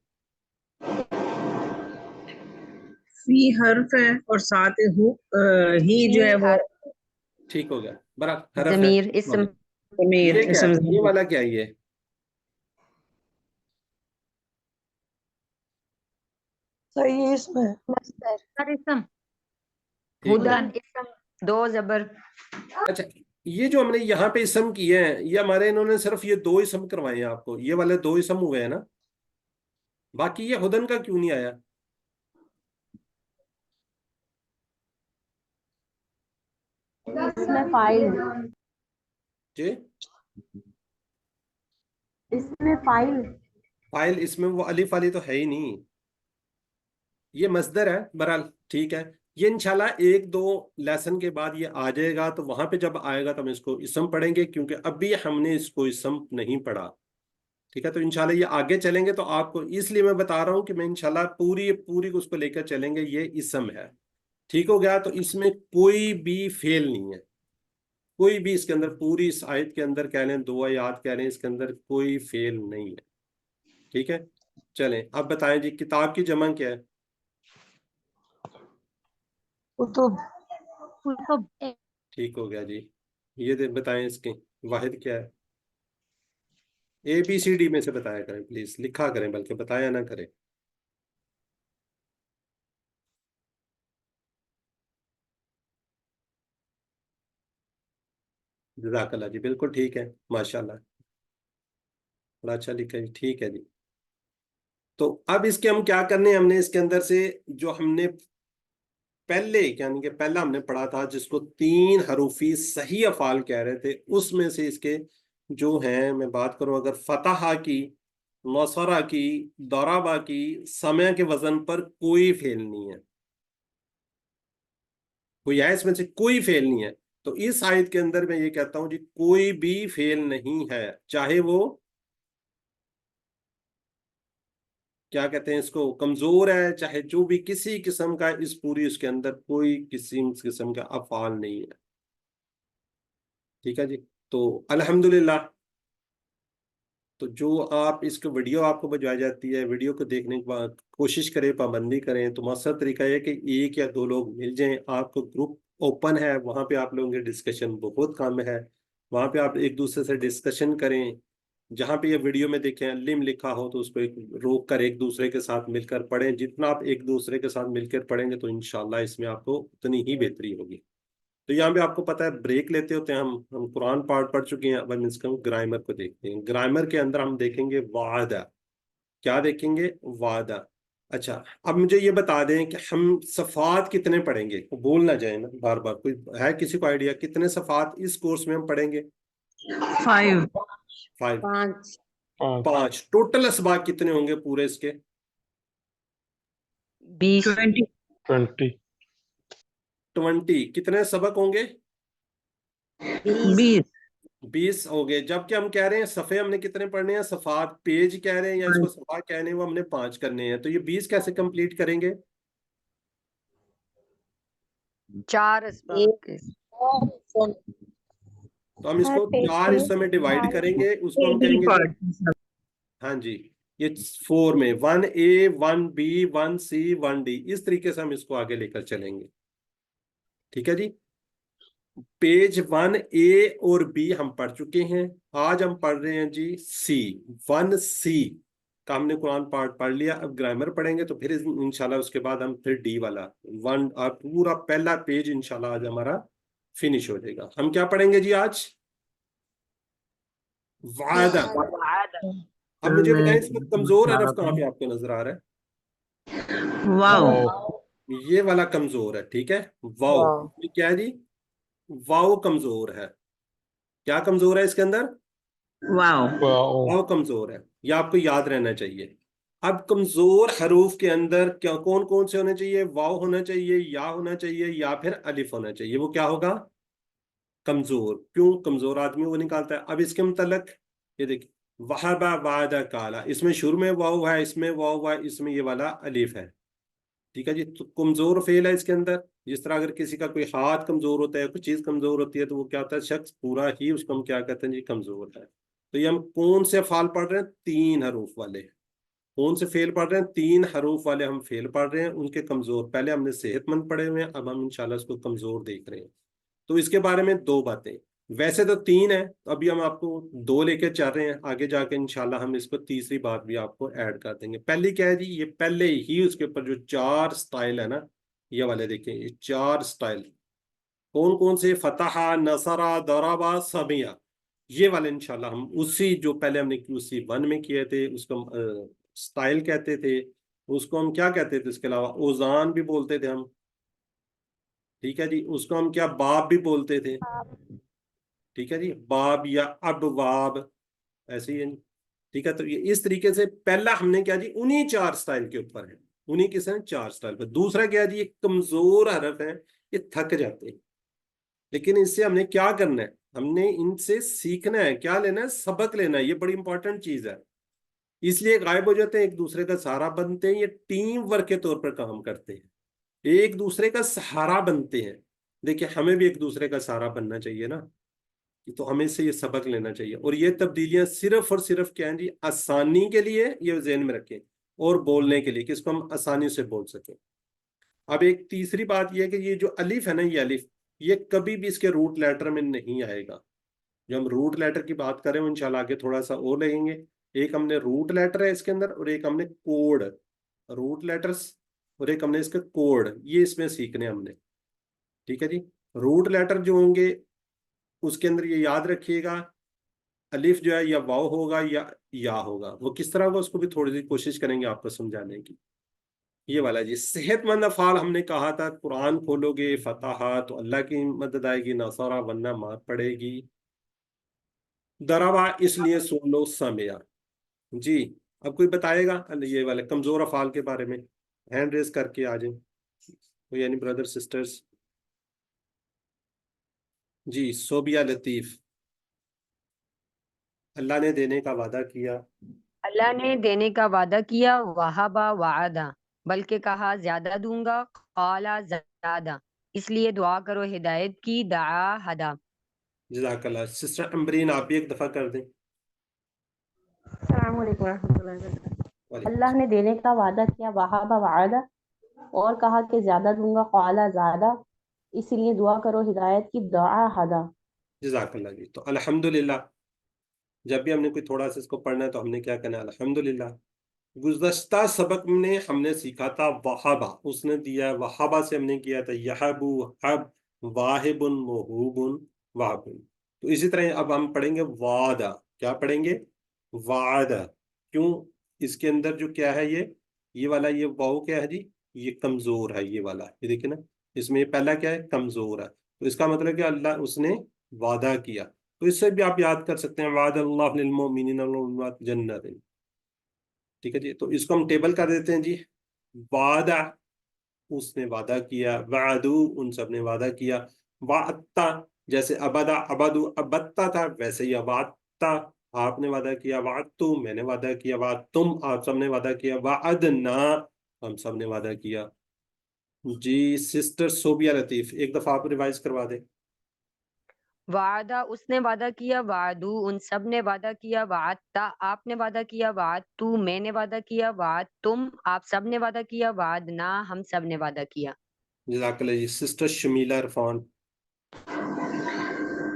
S5: फी हर्फ है और साथ ही जो है वो
S1: ठीक हो गया, बरा हरफ है।
S3: जमीर इसम।
S5: ज़मीर।
S1: ये क्या है?
S5: इसम
S1: ये वाला क्या है? ये
S2: सर ये इसमें है।
S3: मस्तर।
S4: सर इसम।
S1: ठीक हो गया।
S3: हुदन इसम। दो जबर।
S1: अच्छा, ये जो हमने यहाँ पे इसम किए हैं, ये हमारे इन्होंने सिर्फ ये 2 इसम करवाए हैं आपको, ये वाले 2 इसम हुए हैं ना, बाकी ये हुदन का क्यों नहीं आया?
S3: इसमें फाइल।
S1: जी,
S3: इसमें फाइल।
S1: फाइल, इसमें वो अलिफ वाली तो है ही नहीं, ये मसदर है। बहरहाल ठीक है, ये इंशाल्लाह 1-2 लेसन के बाद ये आ जाएगा, तो वहां पे जब आएगा तो हम इसको इसम पढ़ेंगे, क्योंकि अभी हमने इसको इसम नहीं पढ़ा। ठीक है, तो इंशाल्लाह ये आगे चलेंगे तो आपको, इसलिए मैं बता रहा हूँ कि मैं इंशाल्लाह पूरी पूरी उसको लेकर चलेंगे। ये इसम है, ठीक हो गया। तो इसमें कोई भी फेल नहीं है, कोई भी इसके अंदर, पूरी इस आयत के अंदर कह लें, 2 आयत कह लें, इसके अंदर कोई फेल नहीं है। ठीक है, चलें अब बताएं जी, किताब की जमा क्या है?
S2: कुतुब।
S4: कुतुब।
S1: ठीक हो गया जी। ये बताएं इसके वाहिद क्या है? ABCD में से बताया करें प्लीज, लिखा करें, बल्कि बताया ना करें। जज़ाकल्लाह जी, बिल्कुल ठीक है, माशाल्लाह, बड़ा अच्छा लिखा है जी, ठीक है जी। तो अब इसके हम क्या करने हैं, हमने इसके अंदर से जो हमने पहले, यानी कि पहला हमने पढ़ा था जिसको 3 हरूफी सही अफाल कह रहे थे, उसमें से इसके जो हैं, मैं बात करूं अगर फतहा की, नौसरा की, दौराबा की, समय के वजन पर कोई फेल नहीं है, कोई है इसमें से कोई फेल नहीं है। तो इस आयत के अंदर मैं ये कहता हूं जी, कोई भी फेल नहीं है, चाहे वो क्या कहते हैं इसको, कमजोर है, चाहे जो भी, किसी किस्म का इस पूरी उसके अंदर कोई किसी किस्म का अफाल नहीं है। ठीक है जी, तो अल्हम्दुलिल्लाह। तो जो आप इसको वीडियो आपको भिजवाई जाती है, वीडियो को देखने के बाद कोशिश करें, पाबंदी करें, तो मौसर तरीका है कि 1 या 2 लोग मिल जाएं, आपको ग्रुप ओपन है, वहां पे आप लोगों के डिस्कशन बहुत कम है, वहां पे आप एक दूसरे से डिस्कशन करें। जहां पे ये वीडियो में देखें लिम लिखा हो तो उसको एक रोक कर एक दूसरे के साथ मिलकर पढ़ें। जितना आप एक दूसरे के साथ मिलकर पढ़ेंगे तो इंशाल्लाह इसमें आपको उतनी ही बेहतरी होगी। तो यहाँ पे आपको पता है ब्रेक लेते होते हैं हम कुरान पार्ट पढ़ चुके हैं, अब हम इसका ग्रामर को देखते हैं। ग्रामर के अंदर हम देखेंगे वादा, क्या देखेंगे? वादा। अच्छा, अब मुझे ये बता दें कि हम सफात कितने पढ़ेंगे, बोल ना जाए ना बार बार, कोई है किसी को आइडिया कितने सफात इस कोर्स में हम पढ़ेंगे?
S5: 5
S1: 5।
S9: 5
S1: 5 टोटल असबाक कितने होंगे पूरे इसके?
S3: 20
S5: 20
S8: 20
S1: 20 कितने सबक होंगे?
S5: 20
S1: 20 हो गए। जबकि हम कह रहे हैं सफ़े हमने कितने पढ़ने हैं, सफ़ात पेज कह रहे हैं या इसको सफ़ा कह रहे हैं, वो हमने 5 करने हैं। तो ये 20 कैसे कंप्लीट करेंगे?
S3: 4 असबाक
S1: तो हम इसको 4 हिस्सों में डिवाइड करेंगे, उसको हम कहेंगे जी, हाँ जी, ये 4 में 1A 1B 1C 1D, इस तरीके से हम इसको आगे लेकर चलेंगे। ठीक है जी, पेज 1A और B हम पढ़ चुके हैं। आज हम पढ़ रहे हैं जी C, 1C का हमने कुरान पार्ट पढ़ लिया। अब ग्रामर पढ़ेंगे तो फिर इंशाल्लाह उसके बाद हम फिर D वाला पूरा पहला पेज इंशाल्लाह आज हमारा फिनिश हो जाएगा। हम क्या पढ़ेंगे जी आज? वादा। अब मुझे बताएं इसमें कमजोर हरफ कहाँ पे आपको नजर आ रहा है?
S5: वाओ
S1: ये वाला कमजोर है, ठीक है। वाओ, ये क्या है जी? वाओ कमजोर है। क्या कमजोर है इसके अंदर?
S5: वाओ
S1: वाओ कमजोर है, ये आपको याद रहना चाहिए। अब कमजोर हरूफ के अंदर क्या कौन कौन से होने चाहिए? वाओ होना चाहिए, या होना चाहिए, या फिर अलिफ होना चाहिए। वो क्या होगा? कमजोर। क्यों कमजोर आदमी वो निकालता है। अब इसके मुतल्लक ये देखिए, वहबा वादा काला, इसमें शुरू में वाओ है, इसमें वाओ है, इसमें ये वाला अलिफ है। ठीक है जी, तो कमजोर फेल है इसके अंदर। जिस तरह अगर किसी का कोई हाथ कमजोर होता है, कोई चीज कमजोर होती है, तो वो क्या होता है, शख्स पूरा ही उसको हम क्या कहते हैं जी, कमजोर है। तो ये हम कौन से फाल पढ़ रहे हैं? 3 हरूफ वाले। कौन से फेल पढ़ रहे हैं? 3 हरूफ वाले हम फेल पढ़ रहे हैं, उनके कमजोर। पहले हमने सेहतमंद पढ़े हुए हैं, अब हम इंशाल्लाह उसको कमजोर देख रहे हैं। तो इसके बारे में 2 बातें, वैसे तो 3 है, तो अभी हम आपको 2 लेके चल रहे हैं, आगे जाके इंशाल्लाह हम इसको तीसरी बात भी आपको ऐड कर देंगे। पहली क्या है जी, ये पहले ही उसके ऊपर जो 4 स्टाइल है ना, ये वाले देखें, ये 4 स्टाइल कौन कौन से? फतहा, नसरा, दराबा, सबिया, ये वाले इंशाल्लाह हम उसी जो पहले हमने उसी 1 में किए थे, उसको स्टाइल कहते थे, उसको हम क्या कहते थे, इसके अलावा ओजान भी बोलते थे हम। ठीक है जी, उसको हम क्या, बाब भी बोलते थे। ठीक है जी, बाब या अब वाब, ऐसे ही है। ठीक है, तो ये इस तरीके से पहला हमने क्या जी, उन्हीं 4 स्टाइल के ऊपर है, उन्हीं के 4 स्टाइल पर। दूसरा क्या जी, ये कमजोर हरफ है, ये थक जाते हैं, लेकिन इससे हमने क्या करना है, हमने इनसे सीखना है, क्या लेना है, सबक लेना है। ये बड़ी इंपॉर्टेंट चीज है, इसलिए गायब हो जाते हैं, एक दूसरे का सहारा बनते हैं, ये टीम वर्क के तौर पर काम करते हैं, एक दूसरे का सहारा बनते हैं। देखिए, हमें भी एक दूसरे का सहारा बनना चाहिए ना। तो हमें इससे ये सबक लेना चाहिए। और ये तब्दीलियां सिर्फ और सिर्फ क्या है जी, आसानी के लिए, ये ज़हन में रखें, और बोलने के लिए कि इसको हम आसानी से बोल सकें। अब एक तीसरी बात यह है कि ये जो अलिफ है ना, ये अलिफ, ये कभी भी इसके रूट लेटर में नहीं आएगा। जो हम रूट लेटर की बात करें वो इंशाल्लाह आगे थोड़ा सा और लगेंगे। एक हमने रूट लेटर है इसके अंदर, और एक हमने कोड, रूट लेटर्स, और एक हमने इसके कोड, ये इसमें सीखने हमने। ठीक है जी। रूट लेटर जो होंगे उसके अंदर ये याद रखिएगा, अलिफ जो है या वाव होगा या होगा। वो किस तरह होगा उसको भी थोड़ी सी कोशिश करेंगे आपको समझाने की। ये वाला जी, सेहतमंद अफाल हमने कहा था, कुरान खोलोगे फतहा तो अल्लाह की मदद आएगी, नसारा वरना मार पड़ेगी। दराबा इसलिए सुन लो समिया। जी, अब कोई बताएगा ये वाले कमजोर अफाल के बारे में? हैंड रेस करके आ जाए कोई, यानी ब्रदर सिस्टर्स। जी, सोबिया लतीफ। अल्लाह ने देने का वादा किया।
S3: अल्लाह ने देने का वादा किया, वहाबा वादा, बल्कि कहा ज्यादा दूंगा, काला ज्यादा, इसलिए दुआ करो हिदायत की, दआ हदा।
S1: जज़ाकल्लाह। सिस्टर अम्बरीन, आप भी एक दफा कर दें।
S10: अस्सलामुअलैकुम रहमतुल्लाहि व बरकातहू।
S1: वालेकुम
S10: अल्लाह ने देने का वादा किया, वहाबा वादा, और कहा कि ज्यादा दूंगा, काला ज्यादा, इसीलिए दुआ करो हिदायत की, दुआ हदा।
S1: जज़ाकल्लाह जी। तो अल्हम्दुलिल्लाह, जब भी हमने कोई थोड़ा सा इसको पढ़ना है तो हमने क्या करना है? अल्हम्दुलिल्लाह। गुज़श्ता सबक में हमने सीखा था वहाबा, उसने दिया, वहाबा से हमने किया था यहबू, हब, वाहिबुन, महूबुन, वाहबुन। तो इसी तरह अब हम पढ़ेंगे वादा। क्या पढ़ेंगे? वादा। क्यों? इसके अंदर जो क्या है, ये वाला, ये वाव क्या है जी? ये कमजोर है, ये वाला, ये देखिए ना, इसमें ये पहला क्या है? कमजोर है। तो इसका मतलब कि अल्लाह, उसने वादा किया। तो इससे भी आप याद कर सकते हैं, वादल्लाहु लिल मोमिनीन जन्नतिन। ठीक है जी। तो इसको हम टेबल कर देते हैं जी। वादा, उसने वादा किया, वादू, उन सब ने वादा किया, वात्ता, जैसे अबदा अबदू अबत्ता था, वैसे ही वात्ता, आपने वादा किया, वातू, मैंने वादा किया, वात तुम, आप सब ने वादा किया, वादना, हम सब ने वादा किया। जी, सिस्टर सोबिया लतीफ, एक दफा आप रिवाइज करवा दें।
S3: वादा, उसने वादा किया, वादू, उन सब ने वादा किया, वादता, आपने वादा किया, वादतू, मैंने वादा किया, वाद तुम, आप सब ने वादा किया, वादना, हम सब ने वादा किया।
S1: जज़ाकल्लाह जी। सिस्टर शमीला इरफान।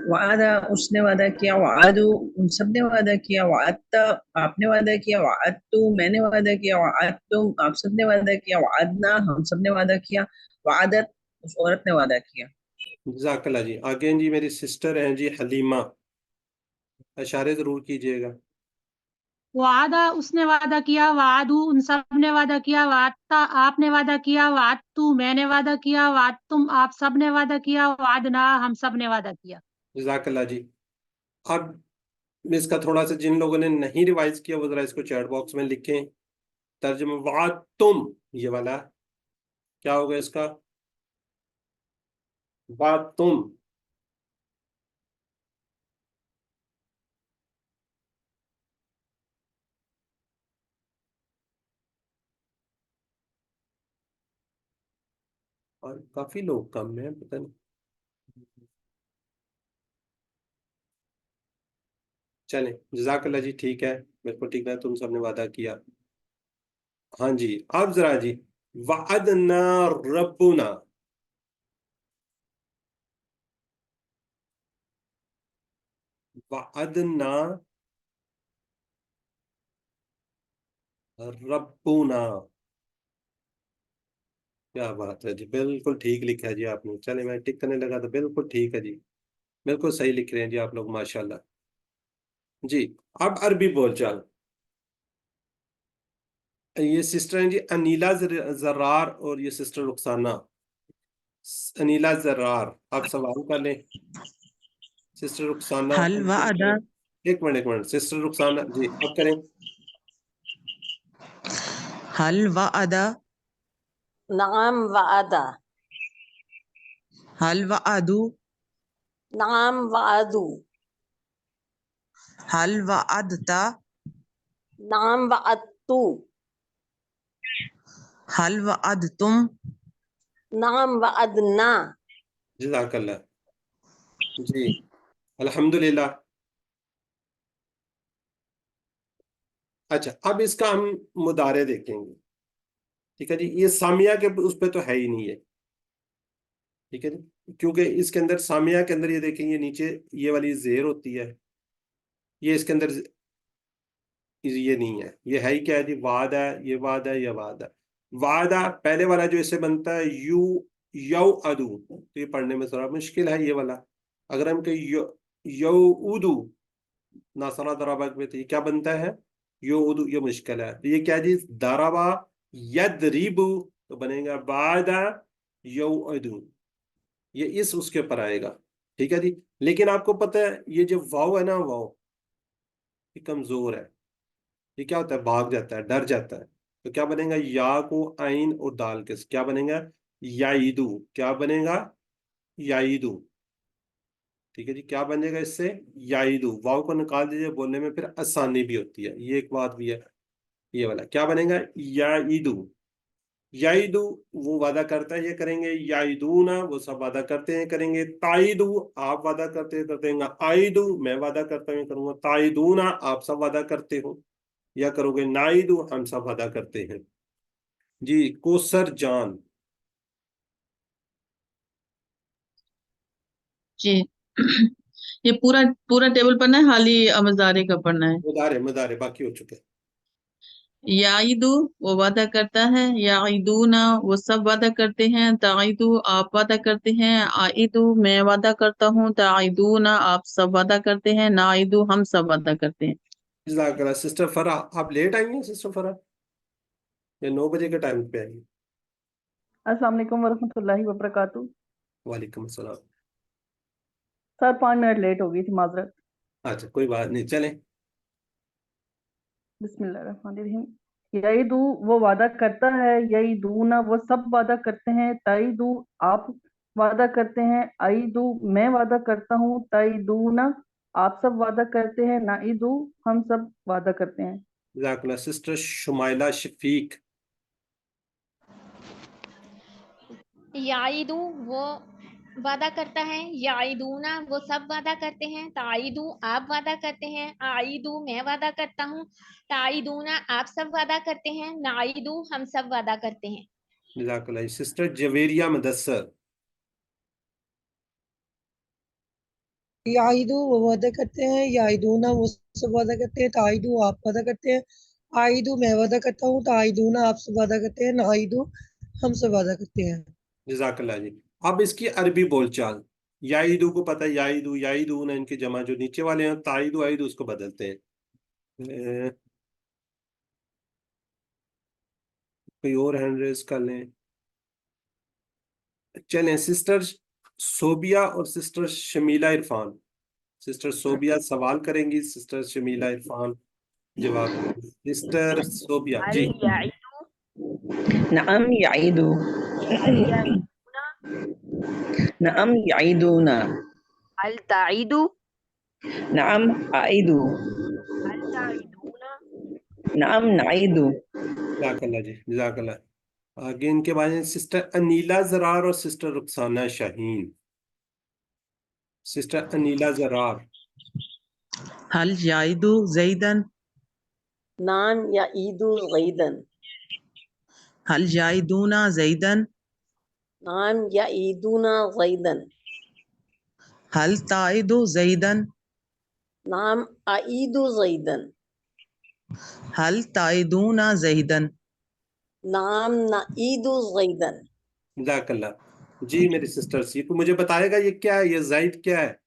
S5: वादा, उसने वादा किया, वादू, उन सब ने वादा किया, वादता, आपने वादा किया, वादतू, मैंने वादा किया, वादतुम, आप सब ने वादा किया, वादना, हम सब ने वादा किया, वादत, उस औरत ने वादा किया।
S1: जज़ाकल्लाह जी। आगे जी मेरी सिस्टर हैं जी हलीमा, इशारे जरूर कीजिएगा।
S4: वादा, उसने वादा किया, वादू, उन सब ने वादा किया, वादता, आपने वादा किया, वादतू, मैंने वादा किया, वादतुम, आप सब ने वादा किया, वादना, हम सब ने वादा किया।
S1: जज़ाकल्लाह जी। अब इसका थोड़ा सा, जिन लोगों ने नहीं रिवाइज किया वो जरा इसको चैट बॉक्स में लिखें। तर्जुमा वाद तुम, ये वाला क्या होगा इसका? वाद तुम। और काफी लोग कम हैं, पता नहीं। चलें, जज़ाकल्लाह जी, ठीक है, मेरे को ठीक है, तुम सबने वादा किया। हाँ जी, अब जरा जी, वअदना रब्बुना, वअदना रब्बुना। क्या बात है जी, बिल्कुल ठीक लिखा है जी आपने। चले, मैं टिक करने लगा तो बिल्कुल ठीक है जी, बिल्कुल सही लिख रहे हैं जी आप लोग, माशाल्लाह जी। अब अरबी बोलचाल। ये सिस्टर हैं जी अनीला जर्रार, और ये सिस्टर रुखसाना। अनीला जर्रार, आप सवाल कर लें। सिस्टर रुखसाना,
S6: हल व अदा,
S1: एक मिनट एक मिनट, सिस्टर रुखसाना जी, अब करें।
S6: हल व अदा,
S9: नाम वादा,
S6: हल व अदू,
S9: नाम वादू,
S6: हल व अदता,
S9: नाम वादतू,
S6: हल व अदतुम,
S9: नाम वादना।
S1: जज़ाकल्लाह जी। अल्हम्दुलिल्लाह। अच्छा, अब इसका हम मुदारे देखेंगे। ठीक है जी, ये सामिया के उस पे तो है ही नहीं है। ठीक है जी, क्योंकि इसके अंदर सामिया के अंदर ये देखेंगे नीचे ये वाली जेर होती है, ये इसके अंदर ये नहीं है। ये है ही क्या है जी, वादा है, ये वादा है, ये वादा। वादा पहले वाला जो इससे बनता है यू यौ अदू, तो ये पढ़ने में थोड़ा मुश्किल है ये वाला। अगर हम कहें यौ उदू नासरा दराबा में, तो ये क्या बनता है यो उदू, ये मुश्किल है। तो ये क्या जी, दराबा यदरिबु, तो बनेगा वादा यौ अदू, ये इस उसके ऊपर आएगा। ठीक है जी, लेकिन आपको पता है ये जो वाव है ना, वाव ये कमजोर है। ये क्या होता है, भाग जाता है, डर जाता है। तो क्या बनेगा, या को आइन और दाल के क्या बनेगा, याईदू। क्या बनेगा, याईदू। ठीक है जी, क्या बनेगा इससे, याईदू। वाव को निकाल दीजिए, बोलने में फिर आसानी भी होती है, ये एक बात भी है। ये वाला क्या बनेगा, याईदू। याईदू वो वादा करता है, ये करेंगे। याईदूना वो सब वादा करते हैं, करेंगे। ताईदू आप वादा करते हैं, करते हैं। आईदू मैं वादा करता हूँ, करूंगा। ताईदूना आप सब वादा करते हो या करोगे। नाईदू हम सब वादा करते हैं जी। कोसर जान
S11: जी। ये पूरा पूरा टेबल पढ़ना है, हाली मुजारे का पढ़ना है।
S1: मुदारे मुदारे बाकी हो चुके।
S11: याइदू वो वादा करता है, याइदूना वो सब वादा करते हैं। ताइदू आप वादा करते हैं। आइदू मैं वादा करता हूँ। ताइदूना आप सब वादा करते हैं। नाइदू हम सब वादा करते हैं।
S1: जज़ाकल्लाह। सिस्टर फरा आप लेट आई हैं सिस्टर फरा, ये 9 बजे के टाइम पे आई।
S7: अस्सलाम वालेकुम वरहमतुल्लाहि वबरकातुहू।
S1: वालेकुम अस्सलाम।
S7: सर 5 मिनट लेट हो गई थी, माजरत।
S1: अच्छा कोई बात नहीं, चलें।
S7: बिस्मिल्लाहिर्रहमानिर्रहीम। यईदू वो वादा करता है, यईदूना वो सब वादा करते हैं। ताईदू आप वादा करते हैं। आईदू मैं वादा करता हूँ। ताईदूना आप सब वादा करते हैं। नाईदू हम सब वादा करते हैं।
S1: जज़ाकल्लाह। सिस्टर शुमाइला शफीक।
S12: याइदू वो वादा करता है। याइदूना वो सब वादा करते हैं। ताइदू आप वादा करते हैं। आइदू मैं वादा करता हूँ। ताइदूना आप सब वादा करते हैं। नाइदू हम सब वादा करते हैं।
S1: जज़ाकल्लाह। सिस्टर जवेरिया मुदस्सर।
S2: याइदू वो वादा करते हैं। याइदूना वो सब वादा करते हैं। ताइदू आप वादा करते हैं। आइदू मैं वादा करता हूँ। ताइदूना आप सब वादा करते हैं। नाइदू हम सब वादा करते हैं।
S1: जज़ाकल्लाह जी। अब इसकी अरबी बोलचाल, याईदू को पता है, याईदू याईदू ना, इनके जमा जो नीचे वाले हैं, ताईदू आईदू उसको बदलते हैं। कोई और हैंड रेज कर लें। चलें, सिस्टर सोबिया और सिस्टर शमीला इरफान। सिस्टर सोबिया सवाल करेंगी, सिस्टर शमीला इरफान जवाब देंगी। सिस्टर सोबिया
S3: अल
S1: जी।
S3: याइदू
S5: नअम याइदू।
S3: अल याइदूना
S5: नअम याइदूना।
S3: अल ताइदू
S5: नअम आइदू।
S3: अल ताइदूना
S5: नअम नाइदू।
S1: जज़ाकल्लाह जी, जज़ाकल्लाह। आगे इनके बारे में सिस्टर अनीला जरार और सिस्टर रुखसाना शाहीन। सिस्टर अनीला जरार।
S6: हल याइदू जैदन।
S9: नाम या ईदु गैदन।
S6: हल याइदूना जैदन।
S9: नाम या ईदुना गैदन।
S6: हल ताइदू जैदन।
S9: नाम आईदु गैदन।
S6: हल ताइदूना जैदन।
S9: नाम नाईदु गैदन।
S1: जज़ाकल्लाह जी। मेरी सिस्टर्स, ये मुझे बताएगा ये क्या है, ये जायद क्या है?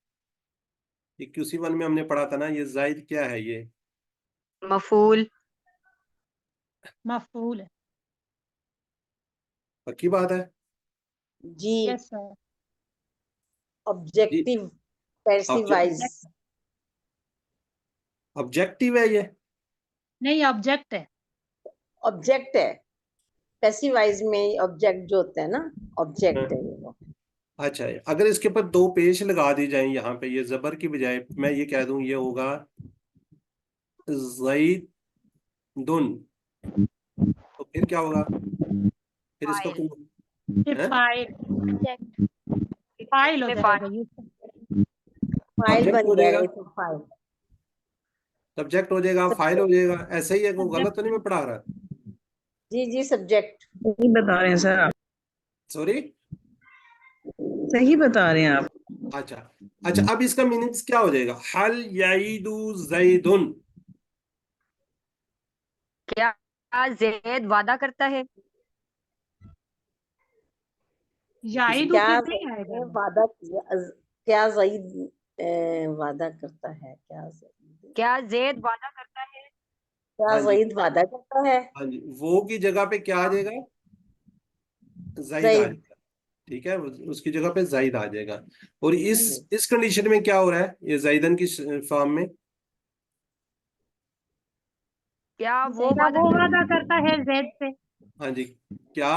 S1: ये QC1 में हमने पढ़ा था ना, ये जायद क्या है? ये
S3: मफूल
S4: मफूल है।
S1: पक्की बात है
S9: जी।
S4: Yes sir.
S1: जी।
S9: ऑब्जेक्टिव पैसिवाइज।
S1: ऑब्जेक्टिव है ये?
S4: नहीं, ऑब्जेक्ट है।
S9: ऑब्जेक्ट है। पैसिवाइज में ऑब्जेक्ट जो होता है ना, ऑब्जेक्ट है वो।
S1: अच्छा, अगर इसके ऊपर 2 पेश लगा दी जाए यहाँ पे, ये जबर की बजाय मैं ये कह दूं, ये होगा ज़ैदुन, तो फिर क्या होगा? फिर इसका
S3: फाइल
S4: फिर
S1: हैं?
S4: फाइल फाइल हो
S3: में
S4: जाएगा
S3: फाइल
S4: ये।
S9: फाइल
S1: ऑब्जेक्ट
S9: बन
S1: हो
S9: गया
S1: जाएगा,
S9: ये तो, फाइल।
S1: सब्जेक्ट हो जाएगा, फाइल हो जाएगा, ऐसा ही है, कोई गलत तो नहीं मैं पढ़ा रहा?
S9: जी जी, सब्जेक्ट।
S5: सही बता रहे हैं सर आप,
S1: सॉरी।
S5: सही बता रहे हैं आप।
S1: अच्छा अच्छा, अब इसका मीनिंग क्या हो जाएगा? हल यईदु जैदुन,
S3: क्या जैद वादा करता है?
S4: याइदू
S9: क्या
S4: फिर
S9: ज़ईद
S4: नहीं आएगा।
S9: ने वादा किया, क्या ज़ईद वादा करता है, क्या ज़ईद,
S3: क्या जैद वादा करता है?
S9: क्या
S1: हाँ जी,
S9: ज़ईद वादा करता है?
S1: हाँ जी, वो की जगह पे क्या आ जाएगा? जाहिद आ
S9: ज़ईद।
S1: जाएगा। ठीक है, उसकी जगह पे जाहिद आ जाएगा। और इस
S9: जी।
S1: इस कंडीशन में क्या हो रहा है, ये जाहिदन की फॉर्म में?
S3: क्या वो
S4: क्या
S3: वादा
S4: वो
S3: करता
S4: वादा करता है जैद से?
S1: हाँ जी, क्या?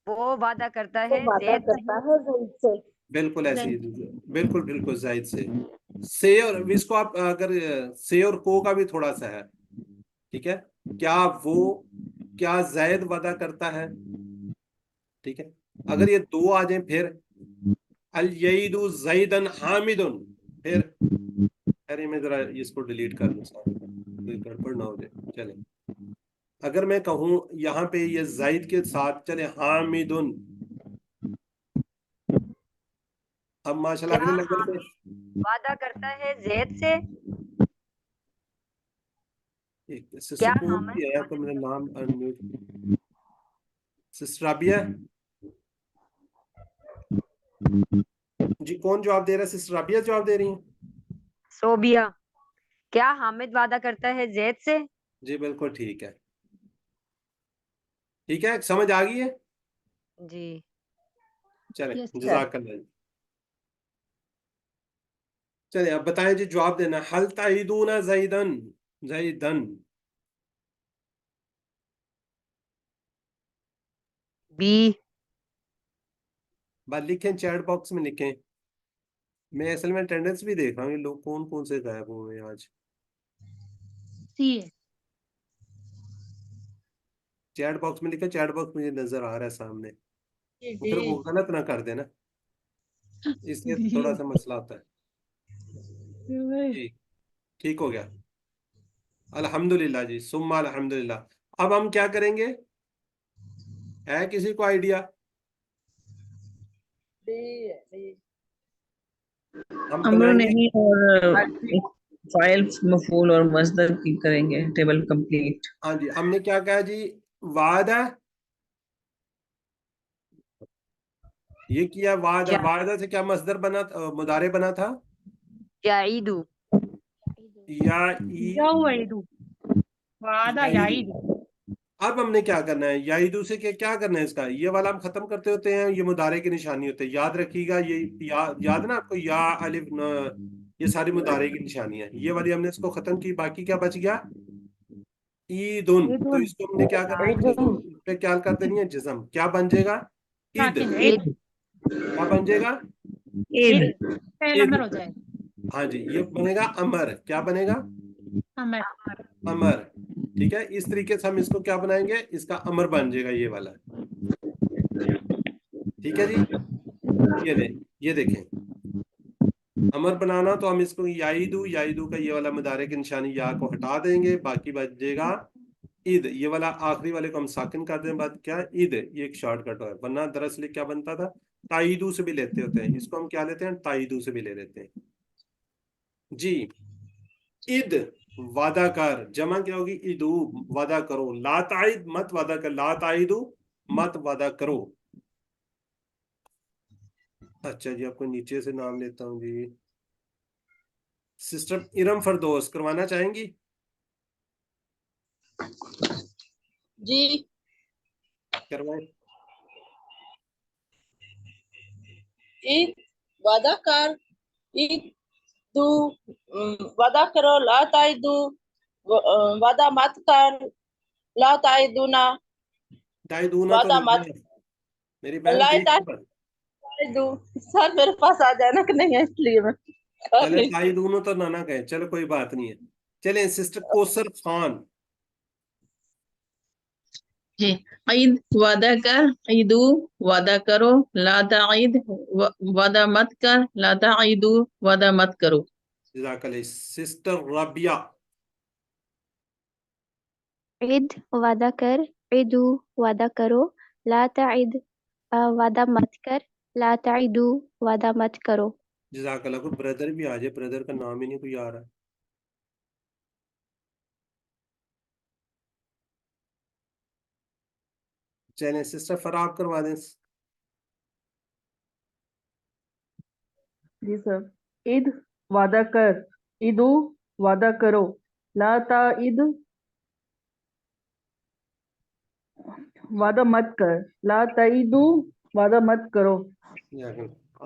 S3: वो वादा करता
S9: वो
S3: है
S9: वादा
S3: जैद
S9: करता है ज़ईद से।
S1: बिल्कुल ऐसे ही,
S4: जैद।
S1: बिल्कुल बिल्कुल जाहिद से और इसको आप अगर से और को का भी थोड़ा सा है, ठीक है, क्या वो, क्या जायद वादा करता है? ठीक है, अगर ये दो आ जाए फिर अल यईदु जैदन हामिदुन, फिर, अरे मैं जरा इसको डिलीट कर दूं साहब, कोई गड़बड़ ना हो जाए। चले, अगर मैं कहूं यहाँ पे ये जायद के साथ चले हामिदुन, अब माशाल्लाह
S3: क्या
S1: अगले लेवल पे,
S3: हामिद वादा करता है जैद से?
S1: एक सिस्टर
S3: क्या
S1: कोड
S3: हामिद
S1: भी आया तो मेरा नाम अनम्यूट, सिस्टर राबिया जी, कौन जवाब दे रहा है? सिस्टर राबिया जवाब दे रही हैं।
S3: सोबिया, क्या हामिद वादा करता है जैद से?
S1: जी बिल्कुल ठीक है, ठीक है, समझ आ गई है।
S3: जी।
S1: चले,
S4: यस सर।
S1: जज़ाकल्लाह जी। चले अब बताएं जी, जवाब देना। हल ताइदूना जैदन, जैदन,
S3: बी।
S1: बात लिखें, चैट बॉक्स में लिखें। मैं असल में अटेंडेंस भी देख रहा हूँ, ये लोग कौन कौन से गायब हुए हैं आज।
S4: सी है।
S1: चैट बॉक्स में लिखा, चैट बॉक्स मुझे नजर आ रहा है सामने, वो
S4: डी।
S1: फिर वो गलत ना कर देना, इसलिए थोड़ा सा मसला होता है। जी, ठीक हो गया, अल्हम्दुलिल्लाह जी, सुम्मा अल्हम्दुलिल्लाह। अब हम क्या करेंगे, है किसी को आइडिया? हम
S5: अमर
S1: बनाएंगे,
S5: नहीं, और फाइल मफूल और मजदर की करेंगे, टेबल कंप्लीट।
S1: हाँ जी, हमने क्या कहा जी, वादा, ये किया वादा, वादा से क्या मसदर बना, मुदारे बना था?
S3: याईदु।
S1: या
S4: याइदू वादा
S1: याईदु।
S4: याइदू।
S1: अब हमने क्या करना है, याईदु से क्या करना है, इसका ये वाला हम खत्म करते होते हैं, ये मुदारे की निशानी होते हैं, याद रखिएगा ये, याद ना आपको, या अलिफ न, ये सारी मुदारे की निशानी है, ये वाली हमने इसको खत्म की, बाकी क्या बच गया, ईदुन, तो
S4: ईदुन।
S1: इसको हमने क्या करना है, जज्म पे क्या कर देनी है, जज्म, क्या बन जाएगा, ईद,
S4: साकिन
S3: ईद।
S4: ईद।
S1: क्या बन जाएगा,
S5: ईद।
S4: ईद फेल
S1: ईद।
S4: अमर हो जाएगा।
S1: हाँ जी, ये बनेगा अमर, क्या बनेगा,
S4: अमर।
S1: अमर। ठीक है, इस तरीके से हम इसको क्या बनाएंगे, इसका अमर बन जाएगा ये वाला। ठीक है जी, ये देखें, अमर बनाना तो हम इसको याईदू, याईदू का ये वाला मुदारे की निशानी या को हटा देंगे, बाकी बच जाएगा ईद, ये वाला आखिरी वाले को हम साकिन कर दें, बाद क्या, ईद, ये एक शॉर्टकट है, वरना दरअसल क्या बनता था, ताईदू से भी लेते होते हैं, इसको हम क्या लेते हैं, ताईदू से भी ले लेते हैं जी। ईद, वादा कर, जमा क्या होगी, ईदू, वादा करो, ला ताइद, मत वादा कर, ला ताइदू, मत वादा करो। अच्छा जी, आपको नीचे से नाम लेता हूँ जी, सिस्टर इरम फरदौस करवाना चाहेंगी?
S11: जी।
S1: करवाएं।
S11: ईद वादा कर, ईद तू वादा करो, ला ताइदू वादा मत कर, ला ताइदूना
S1: ताइदूना तो
S11: वादा मत,
S1: मेरी बहन
S11: ला
S1: ठीक है,
S11: ताइदू। सर मेरे पास आ जाना कि नहीं है, इसलिए मैं कर
S1: चले
S11: रही थी।
S1: ताइदूना तो ना कहे, चलो कोई बात नहीं है। चले सिस्टर कोसर खान,
S11: जी, ईद वादा कर, ईदू वादा करो, ला ताईद वादा मत कर, ला ताईदू वादा मत करो।
S1: जज़ाकल्लाह। सिस्टर राबिया।
S13: ईद वादा कर, ईदू वादा करो, ला ताइद वादा मत कर, ला ताइदू वादा मत करो।
S1: जज़ाकल्लाह। कोई ब्रदर भी आ जाए, ब्रदर का नाम ही नहीं कोई आ रहा। चलें सिस्टर फराह आप करवा दें।
S7: जी सर। ईद वादा कर, ईदू वादा करो, ला ताईद वादा मत कर, ला ताईदू वादा मत करो।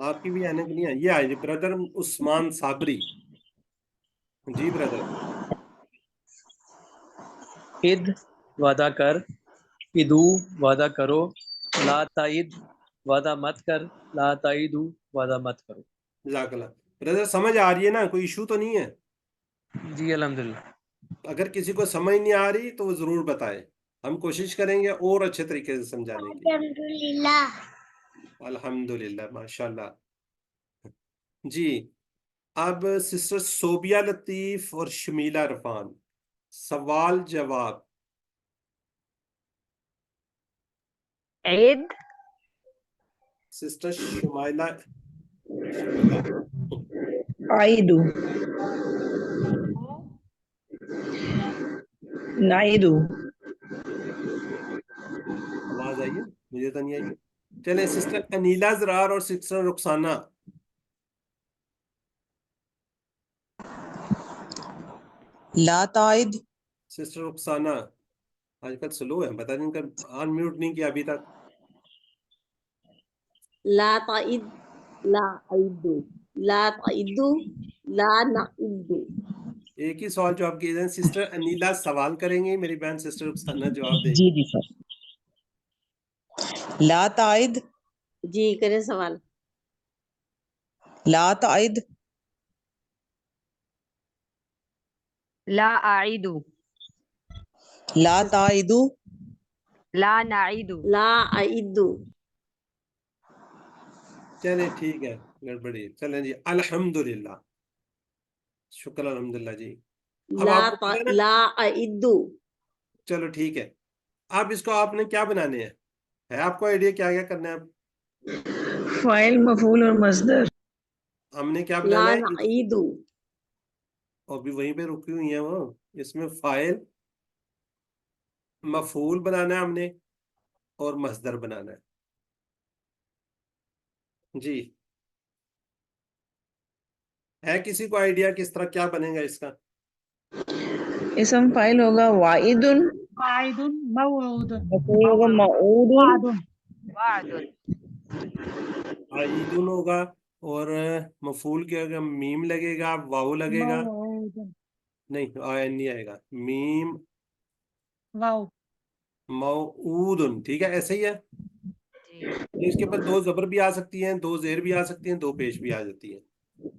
S1: आपकी भी आने के लिए ये आए ब्रदर उस्मान साबरी। जी ब्रदर।
S14: ईद वादा कर, ईदू वादा करो, ला ताईद वादा मत कर, ला ताईदू वादा मत करो।
S1: जज़ाकल्लाह। ब्रदर समझ आ रही है ना, कोई इशू तो नहीं है?
S14: जी अल्हम्दुलिल्लाह।
S1: अगर किसी को समझ नहीं आ रही तो वो जरूर बताए, हम कोशिश करेंगे और अच्छे तरीके से समझाने की। अल्हम्दुलिल्लाह माशाल्लाह। जी अब सिस्टर सोबिया लतीफ और शमीला इरफान, सवाल जवाब।
S3: ईद
S1: सिस्टर शमीला
S5: आइदू, नाइदू।
S1: आवाज आई है? मुझे तो नहीं आई। चले सिस्टर अनीला जरार और सिस्टर रुखसाना।
S6: ला ताइद
S1: सिस्टर रुखसाना आजकल स्लो है, पता नहीं इनका अनम्यूट नहीं किया अभी तक।
S9: ला ताइद, ला आइदू, ला ताइदू, ला नाइदू।
S1: एक ही सवाल जवाब किए जाए। सिस्टर अनीला सवाल करेंगे, मेरी बहन सिस्टर रुखसाना जवाब देंगी।
S6: जी जी सर। ला ताइद,
S9: जी करें सवाल।
S6: ला ताइद,
S3: ला आइदू,
S6: ला ताइदू,
S3: ला नाइदू,
S9: ला आइदू।
S1: चले ठीक है, गड़बड़ी। चलें जी अल्हम्दुलिल्लाह, शुक्र अल्हम्दुलिल्लाह जी। अब
S9: ला
S1: आपको पता है ना?
S9: ला आइदू।
S1: चलो ठीक है। अब इसको आपने क्या बनाने हैं, है आपको आइडिया क्या क्या करना है?
S5: फाइल, मफूल और मसदर।
S1: हमने क्या
S9: ला
S1: बनाना है?
S9: नाइदू।
S1: अभी वहीं पे रुकी हुई है वो। इसमें फाइल मफूल बनाना है हमने और मसदर बनाना है। जी है किसी को आइडिया किस तरह क्या बनेगा इसका?
S5: इसम फाइल होगा वाइदुन,
S4: वाइदुन मौऊद,
S5: मफूल होगा मऊदुन,
S4: वादुन,
S3: वादुन,
S1: आईदुन होगा और मफूल क्या होगा? मीम लगेगा, वाव लगेगा,
S4: मौऊद,
S1: नहीं आयन नहीं आएगा, मीम
S4: वाव,
S1: मऊदुन। ठीक है, ऐसे ही है। तो इसके ऊपर दो जबर भी आ सकती हैं, दो जेर भी आ सकती हैं, दो पेश भी आ जाती हैं।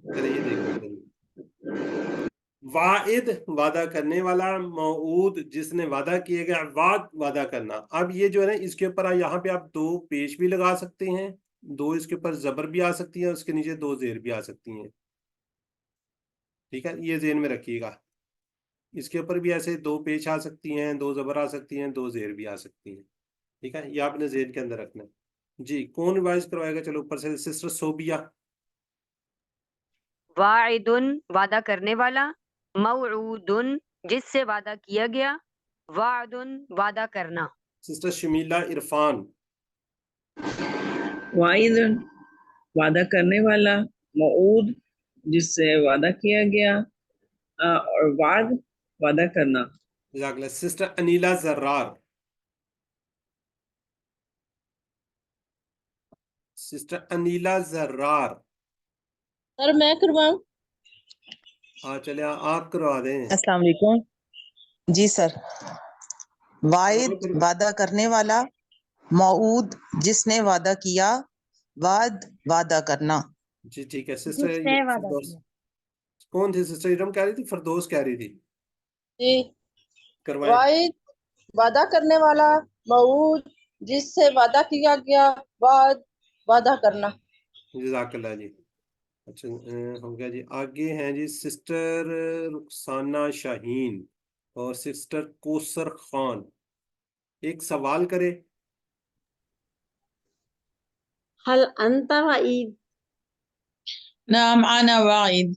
S1: चलिए ये देख लेते हैं। वाइद वादा करने वाला, मऊद जिसने वादा किया गया, वाद वादा करना। अब ये जो है ना, इसके ऊपर यहाँ पे आप दो पेश भी लगा सकते हैं, दो इसके ऊपर जबर भी आ सकती है, उसके नीचे दो जेर भी आ सकती हैं। ठीक है, ये जेन में रखिएगा। इसके ऊपर भी ऐसे दो पेश आ सकती हैं, दो जबर आ सकती हैं, दो जेर भी आ सकती हैं। ठीक है, ये आपने जेन के अंदर रखना है। जी कौन रिवाइज करवाएगा? चलो ऊपर से सिस्टर सोबिया।
S3: वाइदुन वादा करने वाला, मऊदुन जिससे वादा किया गया, वादुन वादा करना।
S1: सिस्टर शमीला इरफान।
S5: वाइदुन वादा करने वाला, मऊद जिससे वादा किया गया, और वाद वादा करना।
S1: Sister Aneela Zarrar. Sister Aneela Zarrar.
S11: Sir मैं करवाऊं?
S1: हाँ चले आप करवा दें।
S6: अस्सलाम वालेकुम। जी सर। वाइद वादा करने वाला, मऊद जिसने वादा किया, वाद वादा करना।
S1: जी ठीक है सिस्टर।
S4: जिसने वादा
S1: फरदौस
S4: किया।
S1: कौन थी? सिस्टर इरम कह रही थी, फरदौस कह रही थी।
S11: जी
S1: करवाएं।
S11: वाइद वादा करने वाला,
S5: मऊद जिससे वादा किया गया, वाद वादा करना।
S1: जज़ाकल्लाह जी। अच्छा हो गया जी। आगे हैं जी सिस्टर रुखसाना शाहीन और सिस्टर कोसर खान। एक सवाल करे।
S9: हल अंता वाइद,
S11: नाम आना वाइद।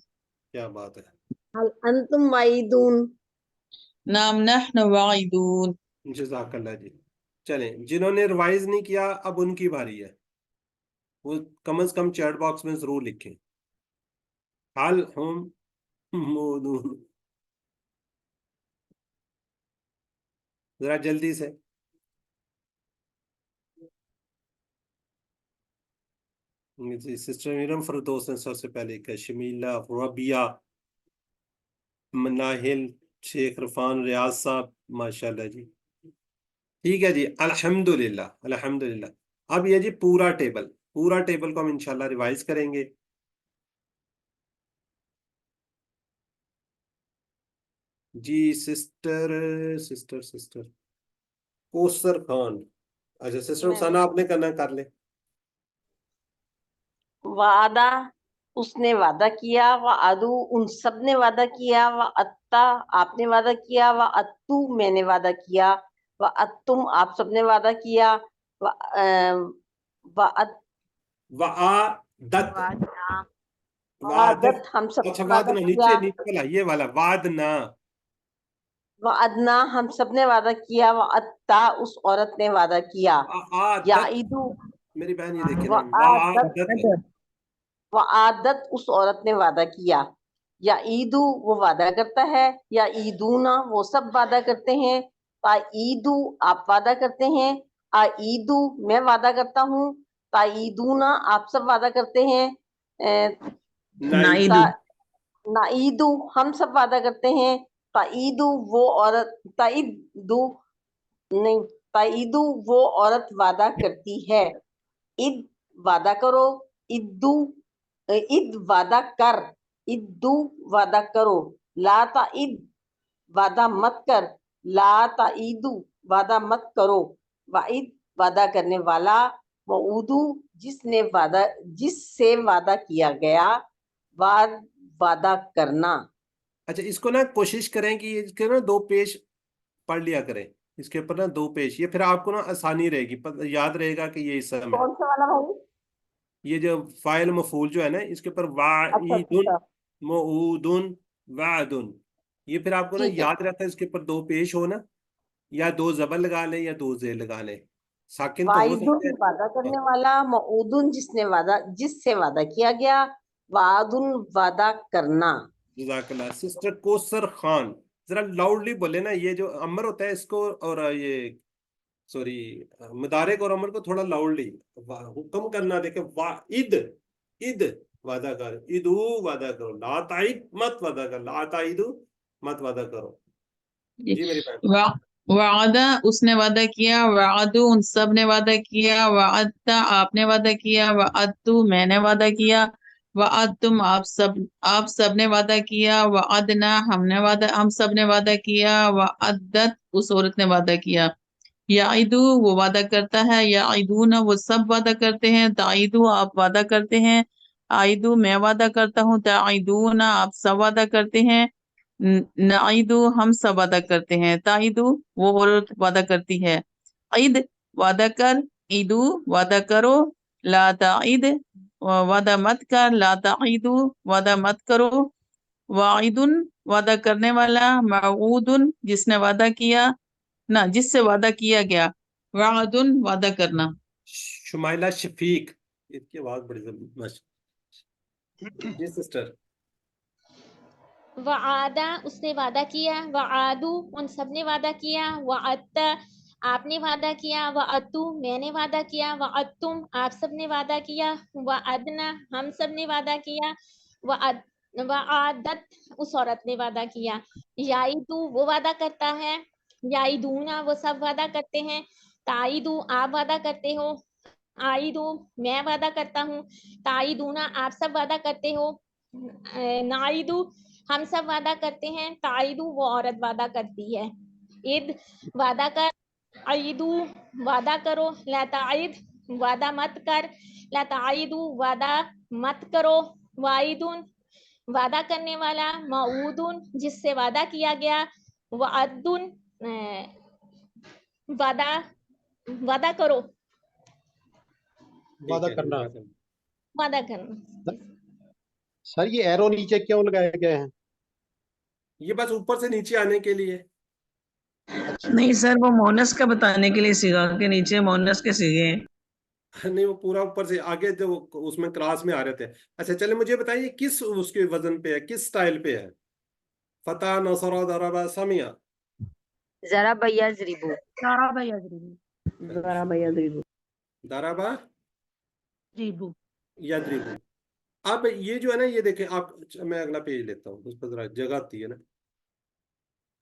S1: क्या बात है।
S9: हल अंतुम वाइदून,
S11: नाम नहनु वाइदून।
S1: जज़ाकल्लाह जी। चलें, जिन्होंने रिवाइज नहीं किया अब उनकी बारी है, वो कम से कम चैट बॉक्स में जरूर लिखें। हाल हम मौजूद, जरा जल्दी से। सिस्टर मीरम फरदौस ने सबसे पहले कहा, शमीला, रबिया, मनाहिल, शेख इरफान, रियाज साहब, माशाल्लाह जी। ठीक है जी, अल्हम्दुलिल्लाह अल्हम्दुलिल्लाह। अब ये जी पूरा टेबल को हम इंशाल्लाह रिवाइज करेंगे। जी sister sister sister Kausar Khan. अच्छा सिस्टर रुखसाना आपने करना, कर ले।
S9: वादा उसने वादा किया, व अदू उन सब ने वादा किया, व अत्ता आपने वादा किया, व अत्तू मैंने वादा किया, व अत्तुम आप सबने वादा किया, व
S1: वादत
S9: वादत हम सब
S1: अच्छा
S9: वादा
S1: वादना,
S9: किया,
S1: नीचे नीचे वाला, ये वाला वादना।
S9: व अदना हम सब ने वादा किया, व अत्ता उस औरत ने वादा किया, या
S1: आदत,
S9: ईदू
S1: मेरी बहन ये देखिए
S9: व
S1: ना, वादत।
S9: व आदत उस औरत ने वादा किया, या ईदू वो वादा करता है, या ईदूना वो सब वादा करते हैं, ता ईदू आप वादा करते हैं, आ ईदू मैं वादा करता हूँ, ता ईदूना आप सब वादा करते हैं,
S11: नाइदू।
S9: नाईदू हम सब वादा करते हैं, ताईदू वो औरत, ताईदू नहीं, ताईदू वो औरत वादा करती है, ईद वादा करो, इद्दू ईद वादा कर, इद्दू वादा करो, ला ताईद वादा मत कर, ला ताईदू वादा मत करो, वाइद वादा करने वाला, मऊदू जिससे वादा किया गया, वाद वादा करना।
S1: अच्छा इसको ना कोशिश करें कि इसके ना 2 पेज पढ़ लिया करें, इसके ऊपर ना 2 पेज, ये फिर आपको ना आसानी रहेगी, याद रहेगा कि ये इसम है।
S9: कौन सा वाला भाई?
S1: ये जो फाइल मफूल जो है ना, इसके ऊपर
S9: अच्छा
S1: वाइदुन,
S9: अच्छा,
S1: मऊदुन, वादुन, ये फिर आपको ना
S9: ठीक है।
S1: याद रहता है। इसके ऊपर 2 पेश हो ना, या 2 जबर लगा लें या 2 जेर लगा लें, साकिन तो हो सकते
S9: वाइदुन वादा
S1: हैं।
S9: करने वाला, मऊदुन जिससे वादा किया गया, वादुन वादा करना।
S1: जज़ाकल्लाह। सिस्टर कोसर खान, जरा लाउडली बोले ना, ये जो अमर होता है इसको, और ये सॉरी मुदारिक और अमर को थोड़ा लाउडली हुक्म करना। देखे वाइद, ईद वादा कर, ईदू वादा करो, ला ताइद मत वादा कर, ला ताइदू मत वादा करो। जी मेरी बहन।
S11: वादा उसने वादा किया, वादू उन सब ने वादा किया, वादता आपने वादा किया, वादतू मैंने वादा किया, वादतुम आप सब ने वादा किया, वादना हम सब ने वादा किया, वादत उस औरत ने वादा किया, याइदू वो वादा करता है, याइदूना वो सब वादा करते हैं, ताइदू आप वादा करते हैं, आइदू मैं वादा करता हूँ, ताइदूना आप सब वादा करते हैं, नाइदू हम सब वादा करते हैं, ताइदू वो औरत वादा करती है, ईद वादा कर, ईदू वादा करो, ला ताइद वादा मत कर, ला ताइदू वादा मत करो, वाइदुन वादा करने वाला, मऊदुन जिसने वादा किया ना जिससे वादा किया गया, वादुन वादा करना।
S1: शुमाइला शफीक, इसकी आवाज बड़ी जबरदस्त। जी सिस्टर।
S12: वादा उसने वादा किया, वादू उन सब ने वादा किया, वाअत्ता आपने वादा किया, वाअत्तू मैंने वादा किया, वाअत्तुम आप सब ने वादा किया, वाअदना हम सब ने वादा किया, वाअदत उस औरत ने वादा किया, याइदू वो वादा करता है, याइदूना वो सब वादा करते हैं, ताइदू आप वादा करते हो, आइदू मैं वादा करता हूँ, ताइदूना आप सब वादा करते हो, नाइदू हम सब वादा करते हैं, ताइदू वो औरत वादा करती है, ईद वादा कर, अईदू वादा करो, ला ताइद वादा मत कर, ला ताइदू वादा मत करो, वाइदुन वादा करने वाला, मऊदुन जिससे वादा किया गया, वादुन वादा वादा करो,
S1: ठीक
S15: वादा
S1: है
S15: करना।
S12: वादा करना।
S15: सर ये एरो नीचे क्यों लगाए गए हैं?
S1: ये बस ऊपर से नीचे आने के लिए।
S14: नहीं सर, वो मोनस का बताने के लिए सिगा के नीचे मोनस के सिगे हैं।
S1: नहीं, वो पूरा ऊपर से आगे जो उसमें क्लास में आ रहे थे। अच्छा चले, मुझे बताइए किस उसके वजन पे है, किस स्टाइल पे है? फतह, नसरा, दरबा, समिया।
S3: जराबा यजरिबू।
S4: ज़राबा यज़रिबू।
S14: ज़राबा यज़रिबू।
S1: दरबा
S4: रिबू।
S1: यदरिबू। अब ये जो है ना, ये देखें आप, मैं अगला पेज लेता हूँ, उस पर जरा जगह आती है ना।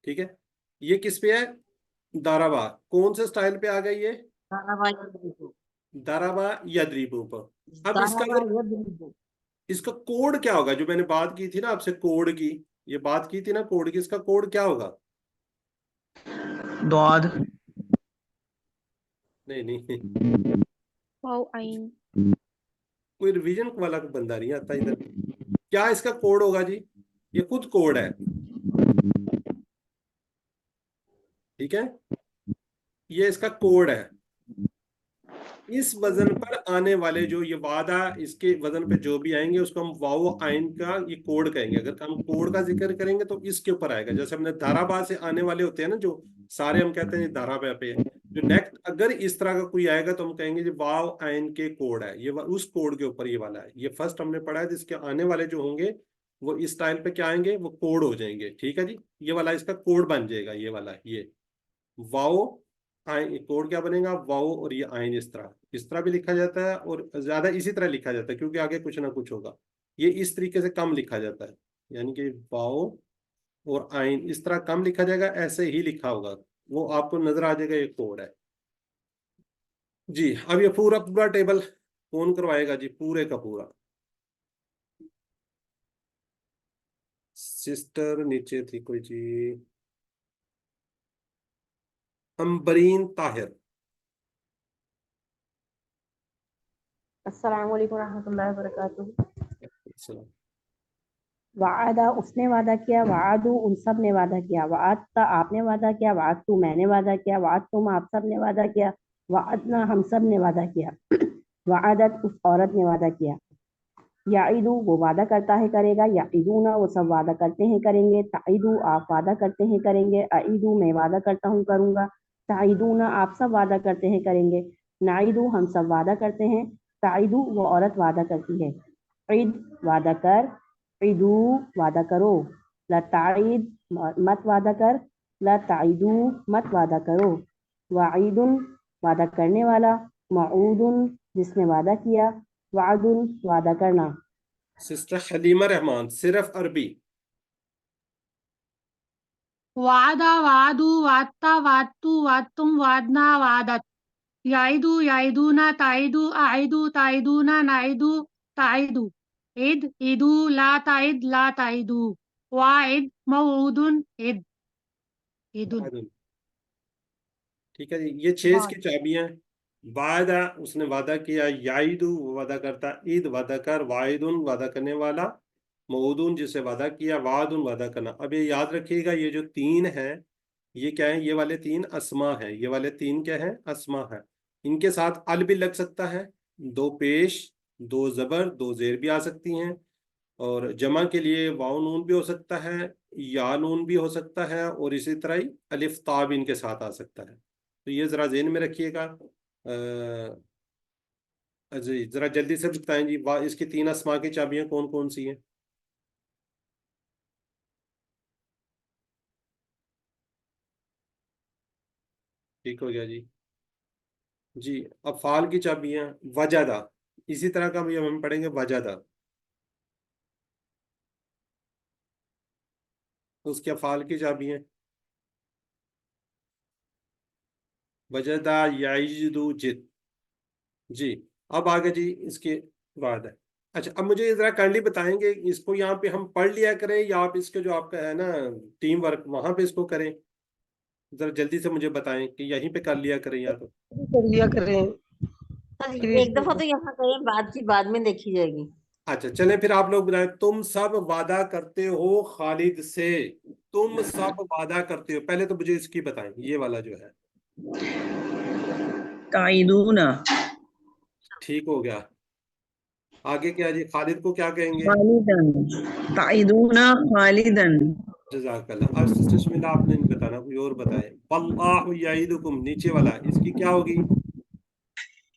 S1: ठीक है, ये किस पे है? दाराबा। कौन से स्टाइल पे आ गई ये?
S3: ज़राबा यज़रिबू।
S1: दाराबा यदरिबू पर। अब इसका
S3: ज़राबा
S1: अगर
S3: यज़रिबू।
S1: इसका कोड क्या होगा, जो मैंने बात की थी ना आपसे कोड की, ये बात की थी ना कोड की, इसका कोड क्या होगा?
S14: द्वाद।
S1: नहीं नहीं,
S13: वाव आइन।
S1: कोई रिवीजन वाला बंदा नहीं आता इधर। क्या इसका कोड होगा जी? ये खुद कोड है, ठीक है, ये इसका कोड है। इस वजन पर आने वाले जो ये वादा, इसके वजन पे जो भी आएंगे उसको हम वाव आइन का ये कोड कहेंगे। अगर हम कोड का जिक्र करेंगे तो इसके ऊपर आएगा। जैसे हमने धाराबा से आने वाले होते हैं ना, जो सारे हम कहते हैं धाराबा पे है, जो नेक्स्ट अगर इस तरह का कोई आएगा तो हम कहेंगे जी वाव आइन के कोड है, ये उस कोड के ऊपर ये वाला है। ये फर्स्ट हमने पढ़ा है, जिसके आने वाले जो होंगे वो इस स्टाइल पे क्या आएंगे, वो कोड हो जाएंगे। ठीक है जी, ये वाला इसका कोड बन जाएगा, ये वाला ये वाओ आइन। कोड क्या बनेगा? वाओ और ये आइन इस तरह भी लिखा जाता है, और ज्यादा इसी तरह लिखा जाता है क्योंकि आगे कुछ ना कुछ होगा। ये इस तरीके से कम लिखा जाता है, यानी कि वाओ और आइन इस तरह कम लिखा जाएगा, ऐसे ही लिखा होगा, वो आपको नजर आ जाएगा, ये कोड है जी। अब ये पूरा पूरा टेबल कौन करवाएगा जी, पूरे का पूरा? सिस्टर नीचे थी कोई जी, अंबरीन ताहिर।
S10: अस्सलाम वालेकुम रहमतुल्लाहि व बरकातुहू।
S1: चलो,
S10: वादा उसने वादा किया, वादू उन सब ने वादा किया, वादता आपने वादा किया, वाद तू मैंने वादा किया, वाद तुम आप सब ने वादा किया, वादना हम सब ने वादा किया, वादत उस औरत ने वादा किया। याइदू वो वादा करता है करेगा, याइदूना वो सब वादा करते हैं करेंगे, ताइदू आप वादा करते हैं करेंगे, अईदू मैं वादा करता हूँ करूँगा, ताइदूना आप सब वादा करते हैं करेंगे, नाइदू हम सब वादा करते हैं, ताइदू वो औरत वादा करती है, ईद वादा कर, ईदू वादा करो, लताइद मत वादा कर, लताइदू मत वादा करो, वाइदुन वादा करने वाला, मऊदुन जिसने वादा किया, वादुन वादा करना।
S1: सिस्टर हलीमा रहमान, सिर्फ अरबी।
S4: वादा वादू वादता वादतू वादतुम वादना वादत। याइदू याइदूना ताइदू आइदू ताइदूना नाइदू ताइदू। ईद ईदू ला ताइद ला ताइदू। वाइद मऊदुन ईद ईदुन।
S1: ठीक है जी, ये 6 इसकी चाबियां। वादा उसने वादा किया, याइदू वो वादा करता, ईद वादा कर, वाइदुन वादा करने वाला, मऊदुन जिसे वादा किया, वादुन वादा करना। अब ये याद रखिएगा, ये जो 3 है ये क्या है? ये वाले 3 अस्मा है, ये वाले 3 क्या है? अस्मा है। इनके साथ अल भी लग सकता है, 2 पेश 2 जबर 2 जेर भी आ सकती हैं, और जमा के लिए वाव नून भी हो सकता है, या नून भी हो सकता है, और इसी तरह ही अलिफ ता भी इनके साथ आ सकता है। तो ये जरा ज़हन में रखिएगा। जी जरा जल्दी से बताएं जी, इसकी 3 अस्मा की चाबियां कौन कौन सी हैं? ठीक हो गया जी। जी, अफ़ाल की चाबियां वजदा, इसी तरह का भी हम पढ़ेंगे वजदा। उसके अफ़ाल की चाबियां वजदा, याजिदु, जिद। जी, अब आगे जी इसके बाद है। अच्छा, अब मुझे जरा काइंडली बताएंगे, इसको यहाँ पे हम पढ़ लिया करें या आप इसके जो आपका है ना टीम वर्क, वहां पे इसको करें? जरा जल्दी से मुझे बताएं कि यहीं पे कर लिया करें या तो
S2: कर लिया करें।
S9: सर
S2: फिर
S9: एक दफा तो यहाँ करें, बात की बाद में देखी जाएगी।
S1: अच्छा चलें फिर आप लोग बताएं। तुम सब वादा करते हो खालिद से, तुम सब वादा करते हो, पहले तो मुझे इसकी बताएं, ये वाला जो है।
S5: ताइदूना
S1: ठीक हो गया। आगे क्या जी, खालिद को क्या कहेंगे?
S5: खालिदन, ताइदूना खालिदन।
S1: जज़ाकल्लाह। अब सिस्टर शमीला आपने नहीं बताना, कोई और बताए। वल्लाहु यईदुकुम, नीचे वाला इसकी क्या होगी?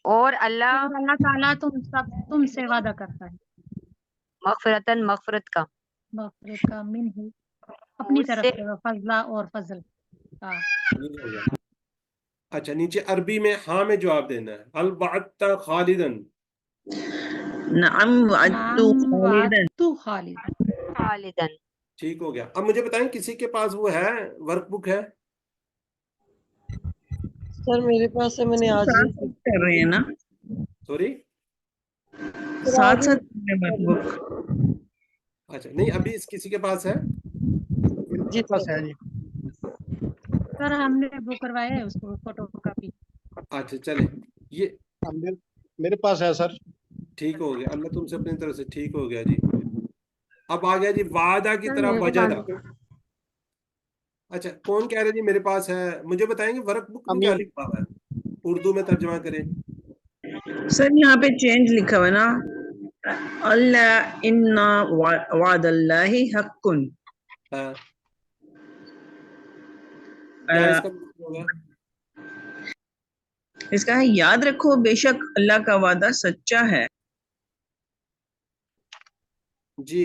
S3: और अल्लाह
S4: और अल्लाह ताला तुमसे वादा करता है
S3: मगफिरतन, मगफिरत का,
S4: मगफिरत का मिन्हु, अपनी तरफ
S3: उससे
S4: से, फजला और फजल का।
S1: नहीं हो गया। अच्छा नीचे अरबी में हाँ में जवाब देना है। हल वअदता खालिदन।
S5: नअम वअदतु
S4: नाम
S5: खालिदन।
S4: वातु खालिद।
S3: खालिदन।
S1: ठीक हो गया। अब मुझे बताएं किसी के पास वो है, वर्कबुक है?
S2: सर मेरे पास है, मैंने आज
S5: साथ
S2: ही
S5: साथ कर रहे हैं ना,
S1: सॉरी।
S2: सर
S5: साथ
S2: आज
S5: साथ
S2: ही
S5: कर रहे हैं वर्कबुक।
S1: अच्छा नहीं, अभी इस किसी के पास है?
S15: मेरे पास है जी।
S4: सर हमने वो करवाया है उसको फोटो कॉपी।
S1: अच्छा चले ये
S15: अब मेरे पास है सर।
S1: ठीक हो गया। अल्लाह तुमसे अपनी तरफ से ठीक हो गया जी। अब आ गया जी वादा की
S10: सर
S1: तरह
S10: मेरे पास
S1: वजदा। अच्छा कौन कह रहे हैं जी मेरे पास है? मुझे बताएंगे वर्कबुक में क्या
S15: अमीन।
S1: लिखा हुआ है, उर्दू में तर्जमा करें।
S5: सर यहाँ पे चेंज लिखा हुआ है ना, अल्लाह इन्ना वादल्लाहि हक्कुन।
S1: हाँ क्या इसका मतलब होगा?
S5: इसका है याद रखो बेशक अल्लाह का वादा सच्चा है।
S1: जी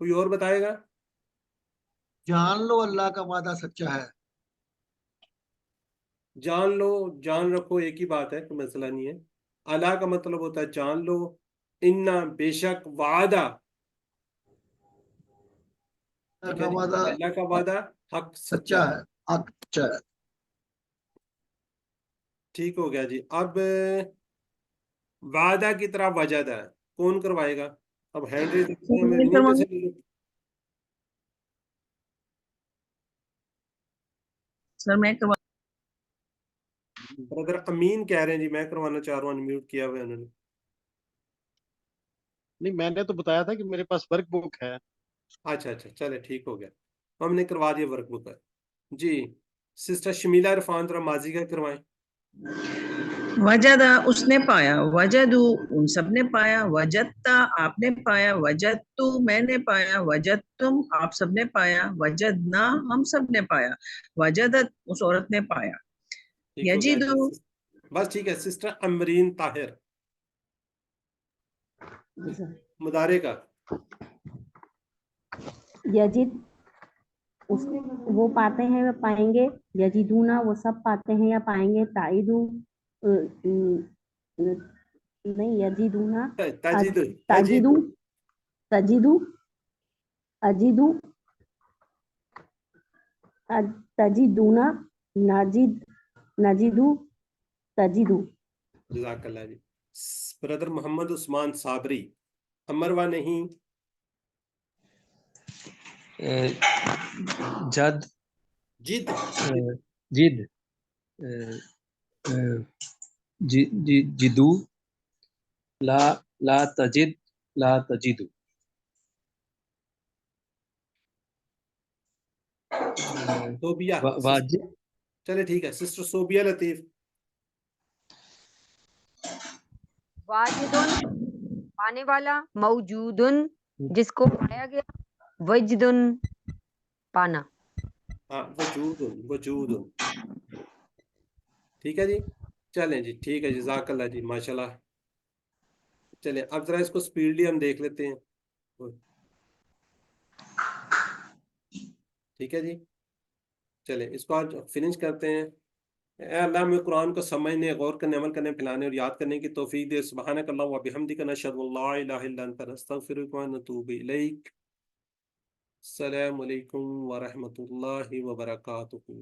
S1: कोई और बताएगा?
S16: जान लो अल्लाह का वादा सच्चा है।
S1: जान लो, जान रखो एक ही बात है, कोई मसला नहीं है। अला का मतलब होता है जान लो, इन्ना बेशक, वादा ठीक है
S16: का
S1: जी,
S16: वादा
S1: अल्लाह का वादा हक सच्चा
S16: सच्चा
S1: है।
S16: है, हक सच्चा है।
S1: ठीक हो गया जी। अब वादा की तरह वजदा है, कौन करवाएगा? अब हैंड रेज इन्हीं में से ले लो।
S5: सर मैं करवा
S1: ब्रदर अमीन कह रहे हैं जी, मैं करवाना चाह रहा हूँ, अनम्यूट किया हुआ है उन्होंने।
S15: नहीं, मैंने तो बताया था कि मेरे पास वर्कबुक है।
S1: अच्छा अच्छा चले ठीक हो गया, हमने करवा दिया वर्कबुक है जी। सिस्टर शमीला इरफान जरा माजी का करवाएं।
S5: वजदा उसने पाया, वजदू उन सब ने पाया, वजदता आपने पाया, वजदतु मैंने पाया, वजदतुम आप सब ने पाया, वजदना हम सब ने पाया, वजदत उस औरत ने पाया।
S1: ठीक हो गया
S5: यजीदु
S1: जी। बस ठीक है। सिस्टर अमरीन ताहिर, मुदारे का।
S10: यजिद उस वो पाते हैं वे पाएंगे, यजिदूना वो सब पाते हैं या पाएंगे, ताइदू नहीं यजिदूना,
S1: ताजिद
S10: ताजिदू तजिदू अजिदू तजिदूना, नाजिद नजिदू तजिदू।
S1: जज़ाकल्लाह जी। ब्रदर मोहम्मद उस्मान साबरी, अमरवा नहीं,
S14: जद
S1: जिद
S14: जिद जिदू ला ला तजिद ला तजिदू।
S1: सोबिया
S14: वाजिब
S1: चले ठीक है। सिस्टर सोबिया लतीफ,
S3: वाजिदुन पाने वाला, मौजूदुन जिसको पाया गया, वजदुन पाना।
S1: हाँ वजूदुन वजूदुन। ठीक है जी। चलें जी ठीक है, जज़ाकल्लाह जी, माशाल्लाह। चलें अब जरा इसको स्पीडली हम देख लेते हैं। ठीक है जी। चलें इसको आज फिनिश करते हैं। ऐ अल्लाह हमें कुरान को समझने, गौर करने, अमल करने, फैलाने और याद करने की तौफीक दे। सुब्हानक अल्लाहुम्मा व बिहम्दिका नशहदु अल्ला इलाहा इल्ला अंता नस्तगफिरुका व नतूबु इलैक। अस्सलामु अलैकुम व रहमतुल्लाहि व बरकातुहू।